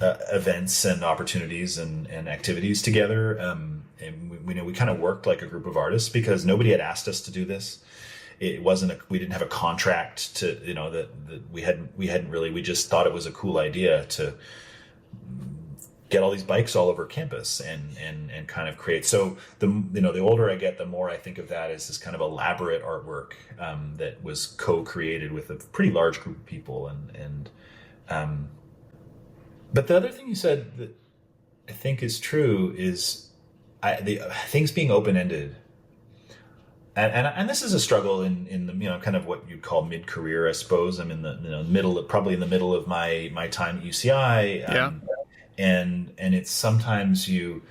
events and opportunities and activities together. And we kind of worked like a group of artists because nobody had asked us to do this. It wasn't we didn't have a contract to, that we hadn't really, we just thought it was a cool idea to get all these bikes all over campus and kind of create. So the older I get, the more I think of that as this kind of elaborate artwork that was co-created with a pretty large group of people. But the other thing you said that I think is true is things being open-ended. And this is a struggle in the kind of what you'd call mid-career, I suppose. I'm in the probably in the middle of my time at UCI. Yeah. And it's sometimes you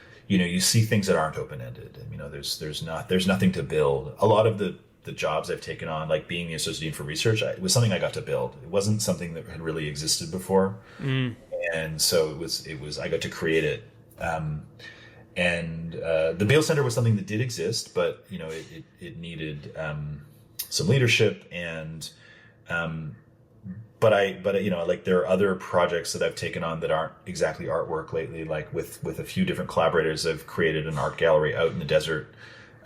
see things that aren't open-ended. There's nothing to build. A lot of the jobs I've taken on, like being the associate dean for research, it was something I got to build. It wasn't something that had really existed before. And so it was I got to create it. The Beall Center was something that did exist, but it needed some leadership but like there are other projects that I've taken on that aren't exactly artwork lately. Like with a few different collaborators, I've created an art gallery out in the desert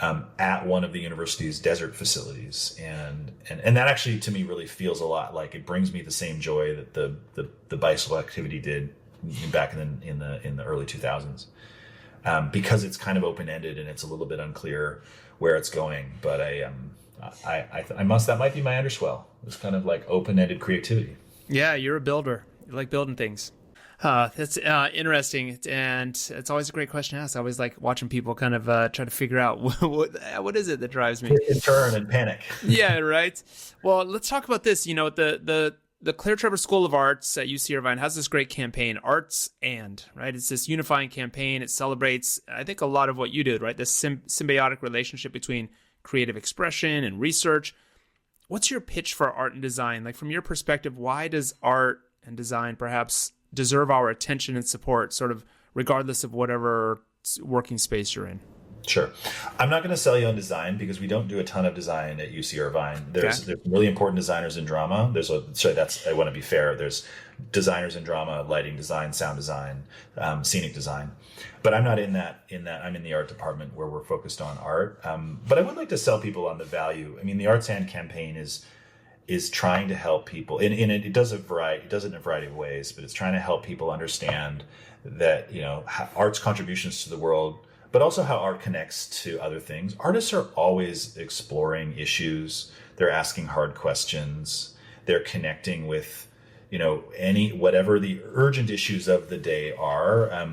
at one of the university's desert facilities, and that actually to me really feels a lot like it brings me the same joy that the bicycle activity did back in the early 2000s. Because it's kind of open-ended and it's a little bit unclear where it's going. But that might be my underswell. It's kind of like open-ended creativity. Yeah, you're a builder. You like building things. That's interesting, and it's always a great question to ask. I always like watching people kind of try to figure out what is it that drives me. In turn and panic. Yeah, right. Well, let's talk about this. The Claire Trevor School of Arts at UC Irvine has this great campaign, Arts and, right? It's this unifying campaign. It celebrates, I think, a lot of what you did, right? This symbiotic relationship between creative expression and research. What's your pitch for art and design? Like, from your perspective, why does art and design perhaps deserve our attention and support, sort of regardless of whatever working space you're in? Sure. I'm not going to sell you on design because we don't do a ton of design at UC Irvine. There's really important designers in drama. I want to be fair. There's designers in drama, lighting design, sound design, scenic design. But I'm not in that. I'm in the art department where we're focused on art. But I would like to sell people on the value. I mean, the Arts And campaign is trying to help people. It does in a variety of ways, but it's trying to help people understand that art's contributions to the world, but also how art connects to other things. Artists are always exploring issues. They're asking hard questions. They're connecting with, whatever the urgent issues of the day are.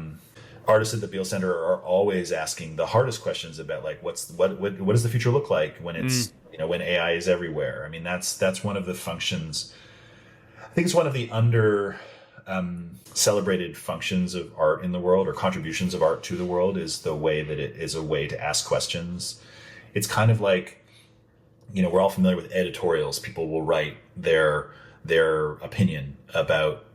Artists at the Beall Center are always asking the hardest questions about like, what does the future look like when it's, when AI is everywhere? I mean, that's one of the functions. I think it's one of the celebrated functions of art in the world, or contributions of art to the world, is the way that it is a way to ask questions. It's kind of like, we're all familiar with editorials. People will write their opinion about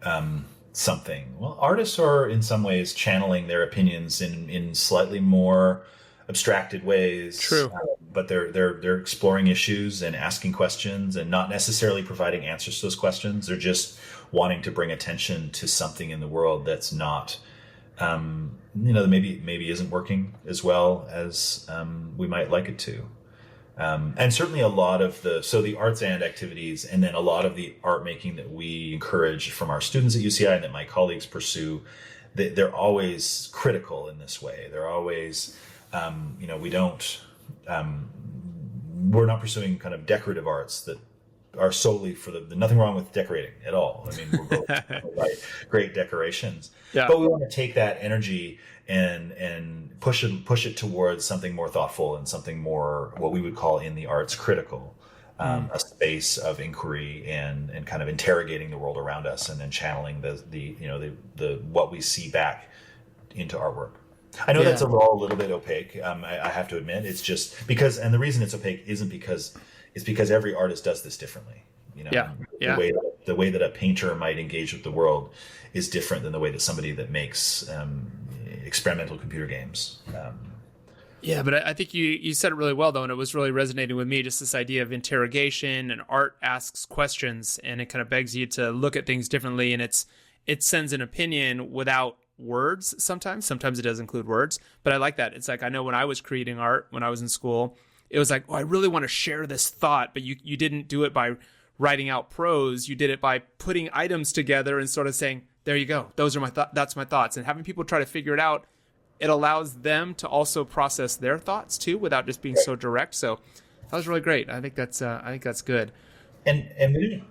something. Well, artists are in some ways channeling their opinions in slightly more abstracted ways. True. But they're exploring issues and asking questions and not necessarily providing answers to those questions. They're just wanting to bring attention to something in the world that's not, that maybe isn't working as well as we might like it to. And certainly a lot of the Arts And activities, and then a lot of the art making that we encourage from our students at UCI and that my colleagues pursue, they're always critical in this way. They're always, we're not pursuing kind of decorative arts that are solely for the nothing wrong with decorating at all. I mean, we're both like great decorations, but we want to take that energy and push it towards something more thoughtful and something more what we would call in the arts critical, a space of inquiry and kind of interrogating the world around us and then channeling the what we see back into artwork. I know that's all a little bit opaque. I have to admit, it's just because, and the reason it's opaque isn't because it's because every artist does this differently. The way that a painter might engage with the world is different than the way that somebody that makes experimental computer games. But I think you said it really well, though, and it was really resonating with me, just this idea of interrogation, and art asks questions, and it kind of begs you to look at things differently, and it sends an opinion without words sometimes. Sometimes it does include words, but I like that. It's like, I know when I was creating art, when I was in school, it was like, I really want to share this thought, but you didn't do it by writing out prose. You did it by putting items together and sort of saying, there you go. Those are that's my thoughts. And having people try to figure it out, it allows them to also process their thoughts too, without just being so direct. So that was really great. I think that's good. And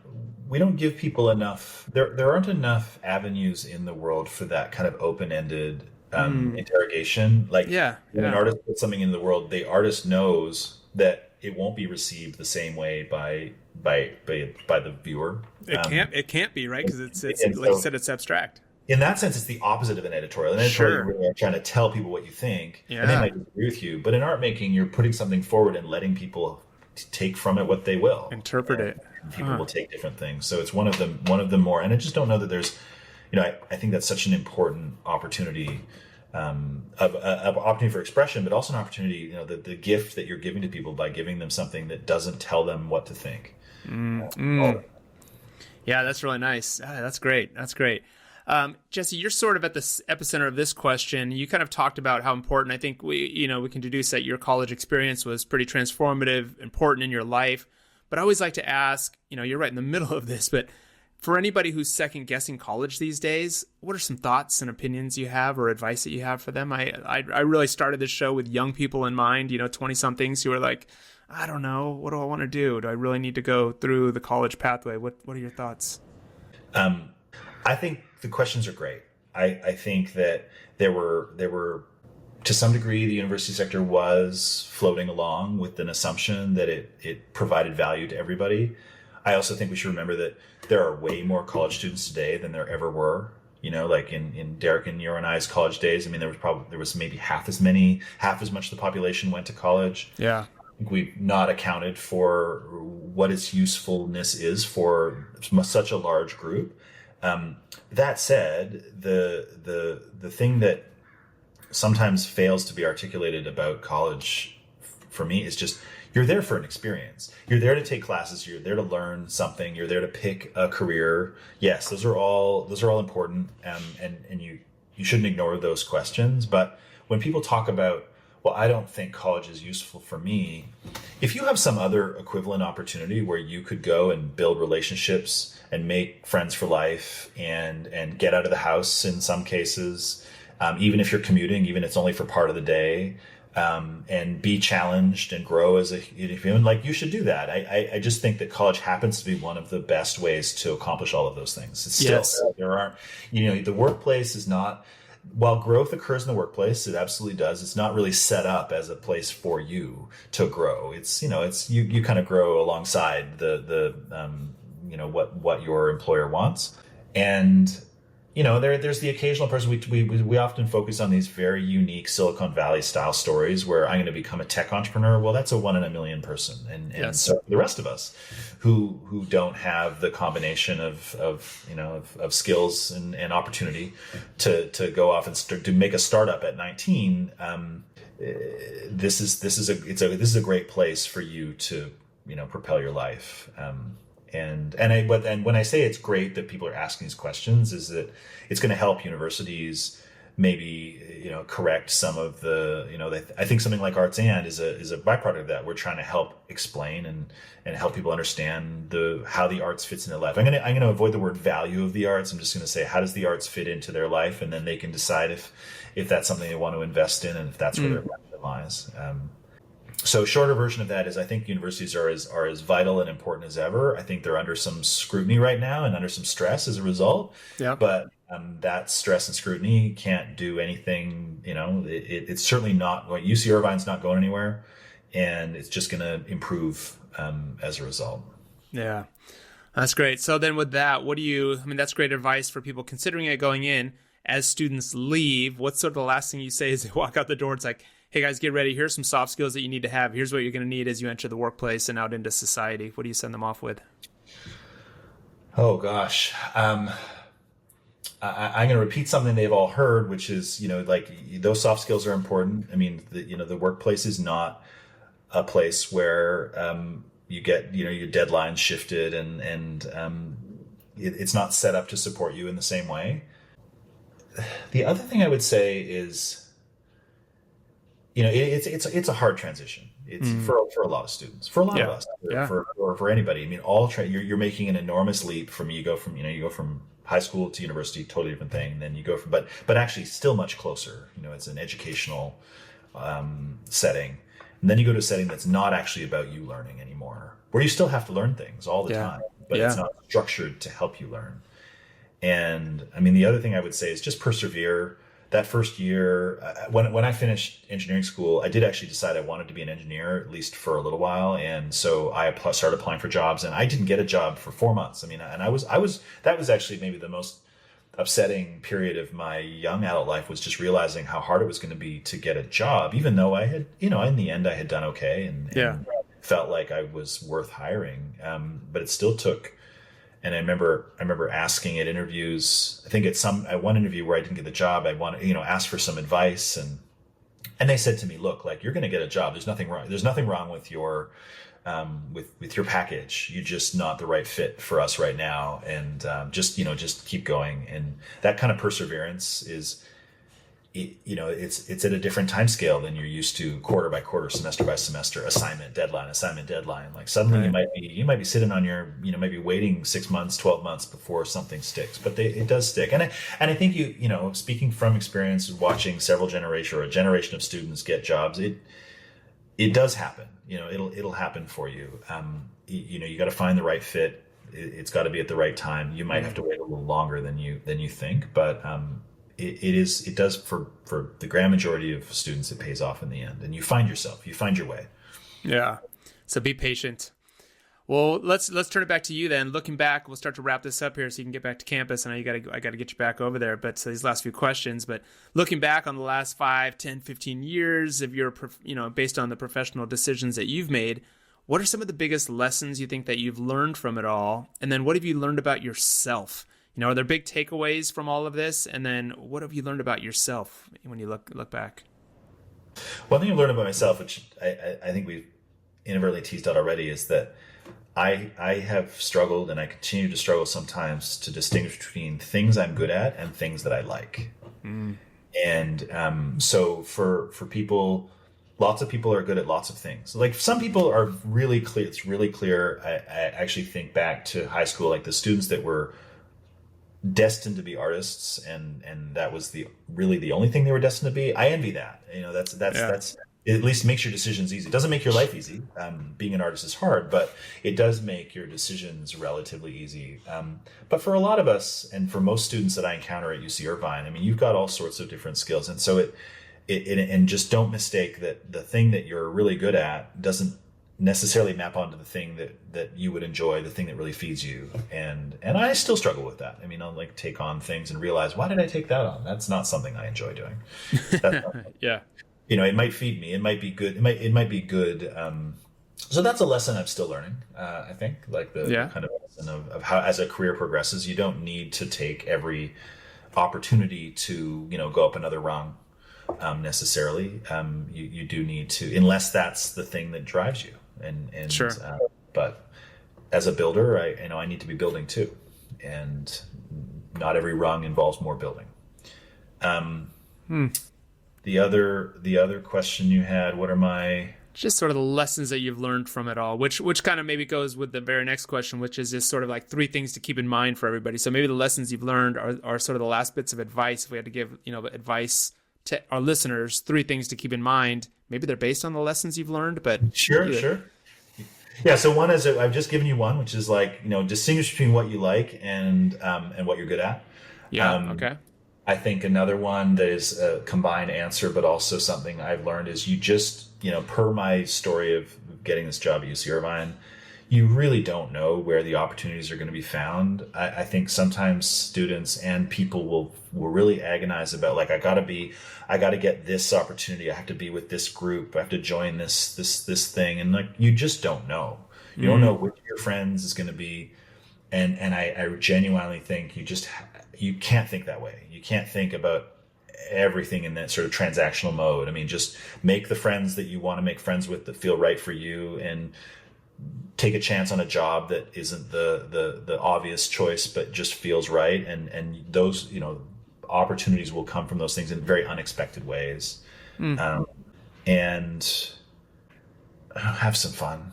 we don't give people enough. There aren't enough avenues in the world for that kind of open-ended interrogation. Like when an artist puts something into the world, the artist knows that it won't be received the same way by the viewer. It can't be, right? Because it's like you said, it's abstract. In that sense, it's the opposite of an editorial. An editorial, you're really trying to tell people what you think, and they might agree with you. But in art making, you're putting something forward and letting people take from it what they will. Interpret it. People will take different things. So it's one of them more. And I just don't know that there's, I think that's such an important opportunity, of opportunity for expression, but also an opportunity, the gift that you're giving to people by giving them something that doesn't tell them what to think. Yeah, that's really nice. That's great. That's great. Jesse, you're sort of at the epicenter of this question. You kind of talked about how important, I think we can deduce that your college experience was pretty transformative, important in your life. But I always like to ask, you're right in the middle of this, but for anybody who's second guessing college these days, what are some thoughts and opinions you have or advice that you have for them? I really started this show with young people in mind, 20 somethings who are like, I don't know, what do I want to do? Do I really need to go through the college pathway? What are your thoughts? I think the questions are great. I think that there were to some degree, the university sector was floating along with an assumption that it provided value to everybody. I also think we should remember that there are way more college students today than there ever were. Like in Derek and your and I's college days, I mean, there was maybe half as much the population went to college. Yeah. I think we've not accounted for what its usefulness is for such a large group. That said, the thing that sometimes fails to be articulated about college for me is just, you're there for an experience. You're there to take classes. You're there to learn something. You're there to pick a career. Yes, those are all important, and you shouldn't ignore those questions. But when people talk about, well, I don't think college is useful for me, if you have some other equivalent opportunity where you could go and build relationships and make friends for life and get out of the house in some cases, even if you're commuting, even if it's only for part of the day, and be challenged and grow as a human, like, you should do that. I just think that college happens to be one of the best ways to accomplish all of those things. It's still, there aren't, the workplace is not, while growth occurs in the workplace, it absolutely does. It's not really set up as a place for you to grow. It's, you kind of grow alongside the what your employer wants. And, there's the occasional person, we often focus on these very unique Silicon Valley style stories where I'm going to become a tech entrepreneur. Well, that's a 1 in a million person. And so the rest of us who don't have the combination of skills and opportunity to go off and to make a startup at 19, this is a great place for you to, propel your life. And when I say it's great that people are asking these questions, is that it's going to help universities maybe correct some of the I think something like Arts and is a byproduct of that. We're trying to help explain and help people understand how the arts fits in their life. I'm gonna avoid the word value of the arts. I'm just going to say, how does the arts fit into their life, and then they can decide if that's something they want to invest in and if that's where their passion lies. So shorter version of that is I think universities are as vital and important as ever. I think they're under some scrutiny right now and under some stress as a result. Yeah. But that stress and scrutiny can't do anything. It's certainly not going. UC Irvine's not going anywhere, and it's just going to improve as a result. Yeah, that's great. So then with that, that's great advice for people considering it going in. As students leave, what's sort of the last thing you say as they walk out the door? It's like, hey guys, get ready. Here's some soft skills that you need to have. Here's what you're going to need as you enter the workplace and out into society. What do you send them off with? Oh gosh. I'm going to repeat something they've all heard, which is, those soft skills are important. I mean, the workplace is not a place where you get, your deadlines shifted and it's not set up to support you in the same way. The other thing I would say is, it's a hard transition. It's for a lot of students, for a lot of us, for anybody. I mean, you're making an enormous leap from you go from high school to university, totally different thing. Then you go from, but actually still much closer. It's an educational setting, and then you go to a setting that's not actually about you learning anymore, where you still have to learn things all the time, but it's not structured to help you learn. And I mean, the other thing I would say is just persevere. That first year, when I finished engineering school, I did actually decide I wanted to be an engineer, at least for a little while. And so I started applying for jobs, and I didn't get a job for 4 months. I mean, and that was actually maybe the most upsetting period of my young adult life, was just realizing how hard it was going to be to get a job, even though I had, in the end I had done okay and felt like I was worth hiring. But it still took. And I remember asking at interviews, I think at one interview where I didn't get the job, I asked for some advice, and they said to me, look, like, you're going to get a job. There's nothing wrong. There's nothing wrong with your, with your package. You're just not the right fit for us right now. And, just keep going. And that kind of perseverance is, it's at a different time scale than you're used to, quarter by quarter, semester by semester, assignment deadline. Like suddenly you might be sitting on your, might be waiting 6 months, 12 months before something sticks, but it does stick. And I think speaking from experience, watching a generation of students get jobs, it does happen. It'll happen for you. You got to find the right fit. It's got to be at the right time. You might have to wait a little longer than you think, but it does for the grand majority of students, it pays off in the end, and you find your way. Yeah. So be patient. Well, let's turn it back to you then. Looking back, we'll start to wrap this up here so you can get back to campus. I know I got to get you back over there, but so these last few questions, but looking back on the last 5, 10, 15 years of your, based on the professional decisions that you've made, what are some of the biggest lessons you think that you've learned from it all? And then what have you learned about yourself? Are there big takeaways from all of this? And then what have you learned about yourself when you look back? One thing I've learned about myself, which I think we've inadvertently teased out already, is that I have struggled, and I continue to struggle sometimes, to distinguish between things I'm good at and things that I like. And so for people, lots of people are good at lots of things. Like, some people are really clear. It's really clear. I actually think back to high school, like the students that were destined to be artists, and that was really the only thing they were destined to be. I envy that. That's it. At least makes your decisions easy. It doesn't make your life easy. Being an artist is hard, but it does make your decisions relatively easy. But for a lot of us, and for most students that I encounter at UC Irvine, I mean, you've got all sorts of different skills, and so and just don't mistake that the thing that you're really good at doesn't necessarily map onto the thing that you would enjoy, the thing that really feeds you. And I still struggle with that. I mean, I'll take on things and realize, why did I take that on? That's not something I enjoy doing. Yeah. It might feed me. It might be good. It might be good. So that's a lesson I'm still learning. I think, like the kind of lesson of how, as a career progresses, you don't need to take every opportunity to, go up another rung. Necessarily. You do need to, unless that's the thing that drives you. And sure. But as a builder, I need to be building too, and not every rung involves more building. The other question you had, what are my just sort of the lessons that you've learned from it all, which kind of maybe goes with the very next question, which is just sort of like 3 things to keep in mind for everybody. So maybe the lessons you've learned are sort of the last bits of advice. If we had to give, advice to our listeners 3 things to keep in mind. Maybe they're based on the lessons you've learned, but Sure. Yeah. So one is, I've just given you one, which is like, distinguish between what you like and what you're good at. Yeah. Um, Okay. I think another one that is a combined answer, but also something I've learned is you just, per my story of getting this job at UC Irvine, you really don't know where the opportunities are going to be found. I think sometimes students and people will really agonize about, like, I got to get this opportunity. I have to be with this group. I have to join this thing. And like, you just don't know. You don't know which of your friends is going to be. And I genuinely think you can't think that way. You can't think about everything in that sort of transactional mode. I mean, just make the friends that you want to make friends with that feel right for you, and take a chance on a job that isn't the obvious choice, but just feels right. And those, opportunities will come from those things in very unexpected ways. And have some fun,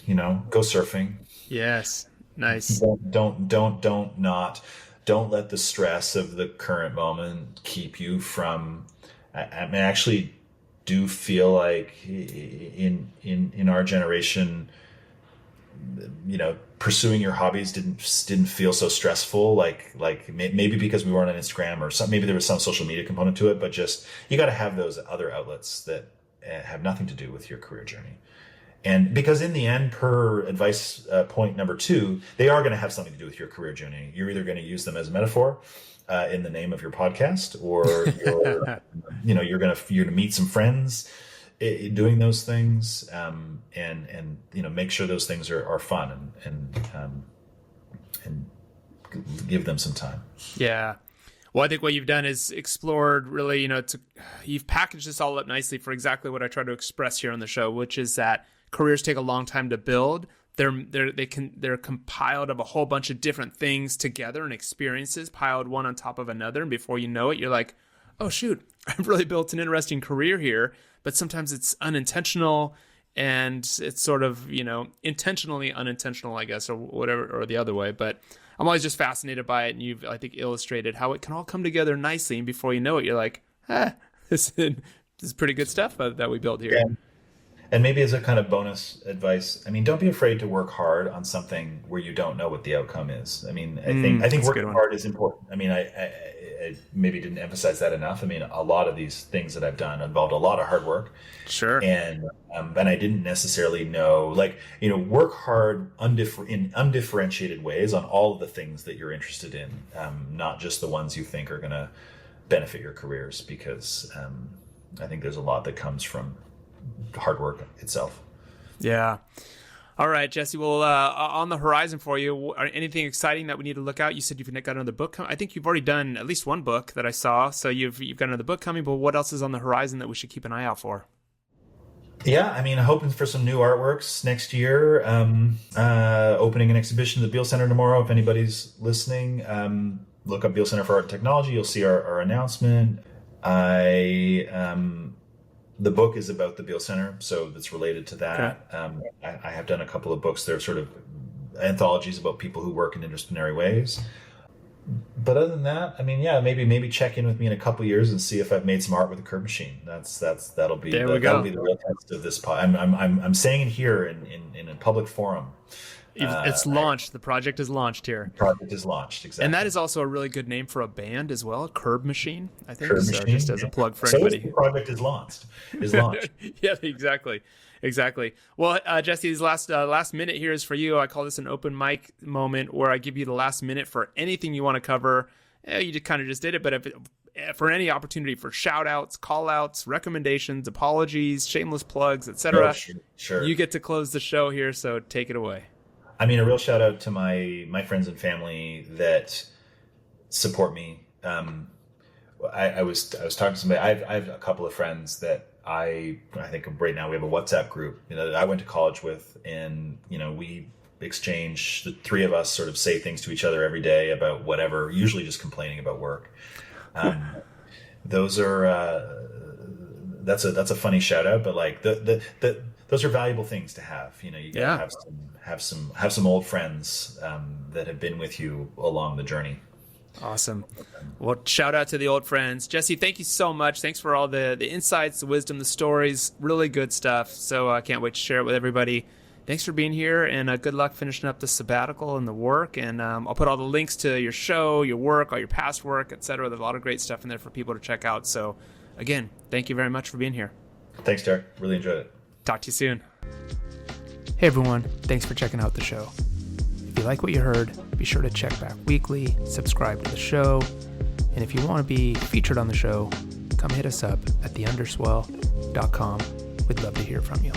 go surfing. Yes. Nice. Don't let the stress of the current moment keep you from, I mean, I actually do feel like in our generation, pursuing your hobbies didn't feel so stressful. Like maybe because we weren't on Instagram or something, maybe there was some social media component to it, but just, you got to have those other outlets that have nothing to do with your career journey. And because in the end, per advice point number 2, they are going to have something to do with your career journey. You're either going to use them as a metaphor in the name of your podcast, or you're going to meet some friends doing those things, and make sure those things are fun, and give them some time. Yeah. Well, I think what you've done is explored really, you've packaged this all up nicely for exactly what I try to express here on the show, which is that careers take a long time to build. They're compiled of a whole bunch of different things together, and experiences piled one on top of another. And before you know it, you're like, oh shoot, I've really built an interesting career here. But sometimes it's unintentional, and it's sort of, intentionally unintentional, I guess, or whatever, or the other way. But I'm always just fascinated by it. And you've, I think, illustrated how it can all come together nicely. And before you know it, you're like, this is pretty good stuff that we built here. Yeah. And maybe as a kind of bonus advice, I mean, don't be afraid to work hard on something where you don't know what the outcome is. I mean, I think working hard is important. I mean, I maybe didn't emphasize that enough. I mean, a lot of these things that I've done involved a lot of hard work. Sure. And I didn't necessarily know, work hard in undifferentiated ways on all of the things that you're interested in, not just the ones you think are going to benefit your careers, because I think there's a lot that comes from hard work itself. Yeah. All right, Jesse. Well, on the horizon for you, anything exciting that we need to look out? You said you've got another book coming. I think you've already done at least one book that I saw. So you've got another book coming, but what else is on the horizon that we should keep an eye out for? Yeah, I mean, hoping for some new artworks next year. Opening an exhibition at the Beall Center tomorrow. If anybody's listening, look up Beall Center for Art and Technology. You'll see our announcement. The book is about the Beall Center, so it's related to that. Okay. I have done a couple of books that are sort of anthologies about people who work in interdisciplinary ways. But other than that, I mean, yeah, maybe check in with me in a couple of years and see if I've made some art with a curve machine. That'll be the real test of this. I'm saying it here in a public forum. It's launched. The project is launched here. The project is launched, exactly. And that is also a really good name for a band as well, Curb Machine, I think. Curb so Machine, just as a plug for anybody. The project is launched. Yeah, exactly. Well, Jesse, this last minute here is for you. I call this an open mic moment, where I give you the last minute for anything you want to cover. You just did it, but for any opportunity for shout outs, call outs, recommendations, apologies, shameless plugs, etc. Sure. You get to close the show here, so take it away. I mean, a real shout out to my friends and family that support me. I was talking to somebody. I have a couple of friends that I think right now we have a WhatsApp group, that I went to college with, and we exchange, the 3 of us sort of say things to each other every day about whatever, usually just complaining about work. Those are that's a funny shout out, but like those are valuable things to have. You gotta have some old friends that have been with you along the journey. Awesome. Well, shout out to the old friends. Jesse, thank you so much. Thanks for all the insights, the wisdom, the stories. Really good stuff. So I can't wait to share it with everybody. Thanks for being here, and good luck finishing up the sabbatical and the work. And I'll put all the links to your show, your work, all your past work, etc. There's a lot of great stuff in there for people to check out. So again, thank you very much for being here. Thanks, Derek. Really enjoyed it. Talk to you soon. Hey, everyone. Thanks for checking out the show. If you like what you heard, be sure to check back weekly, subscribe to the show, and if you want to be featured on the show, come hit us up at theunderswell.com. We'd love to hear from you.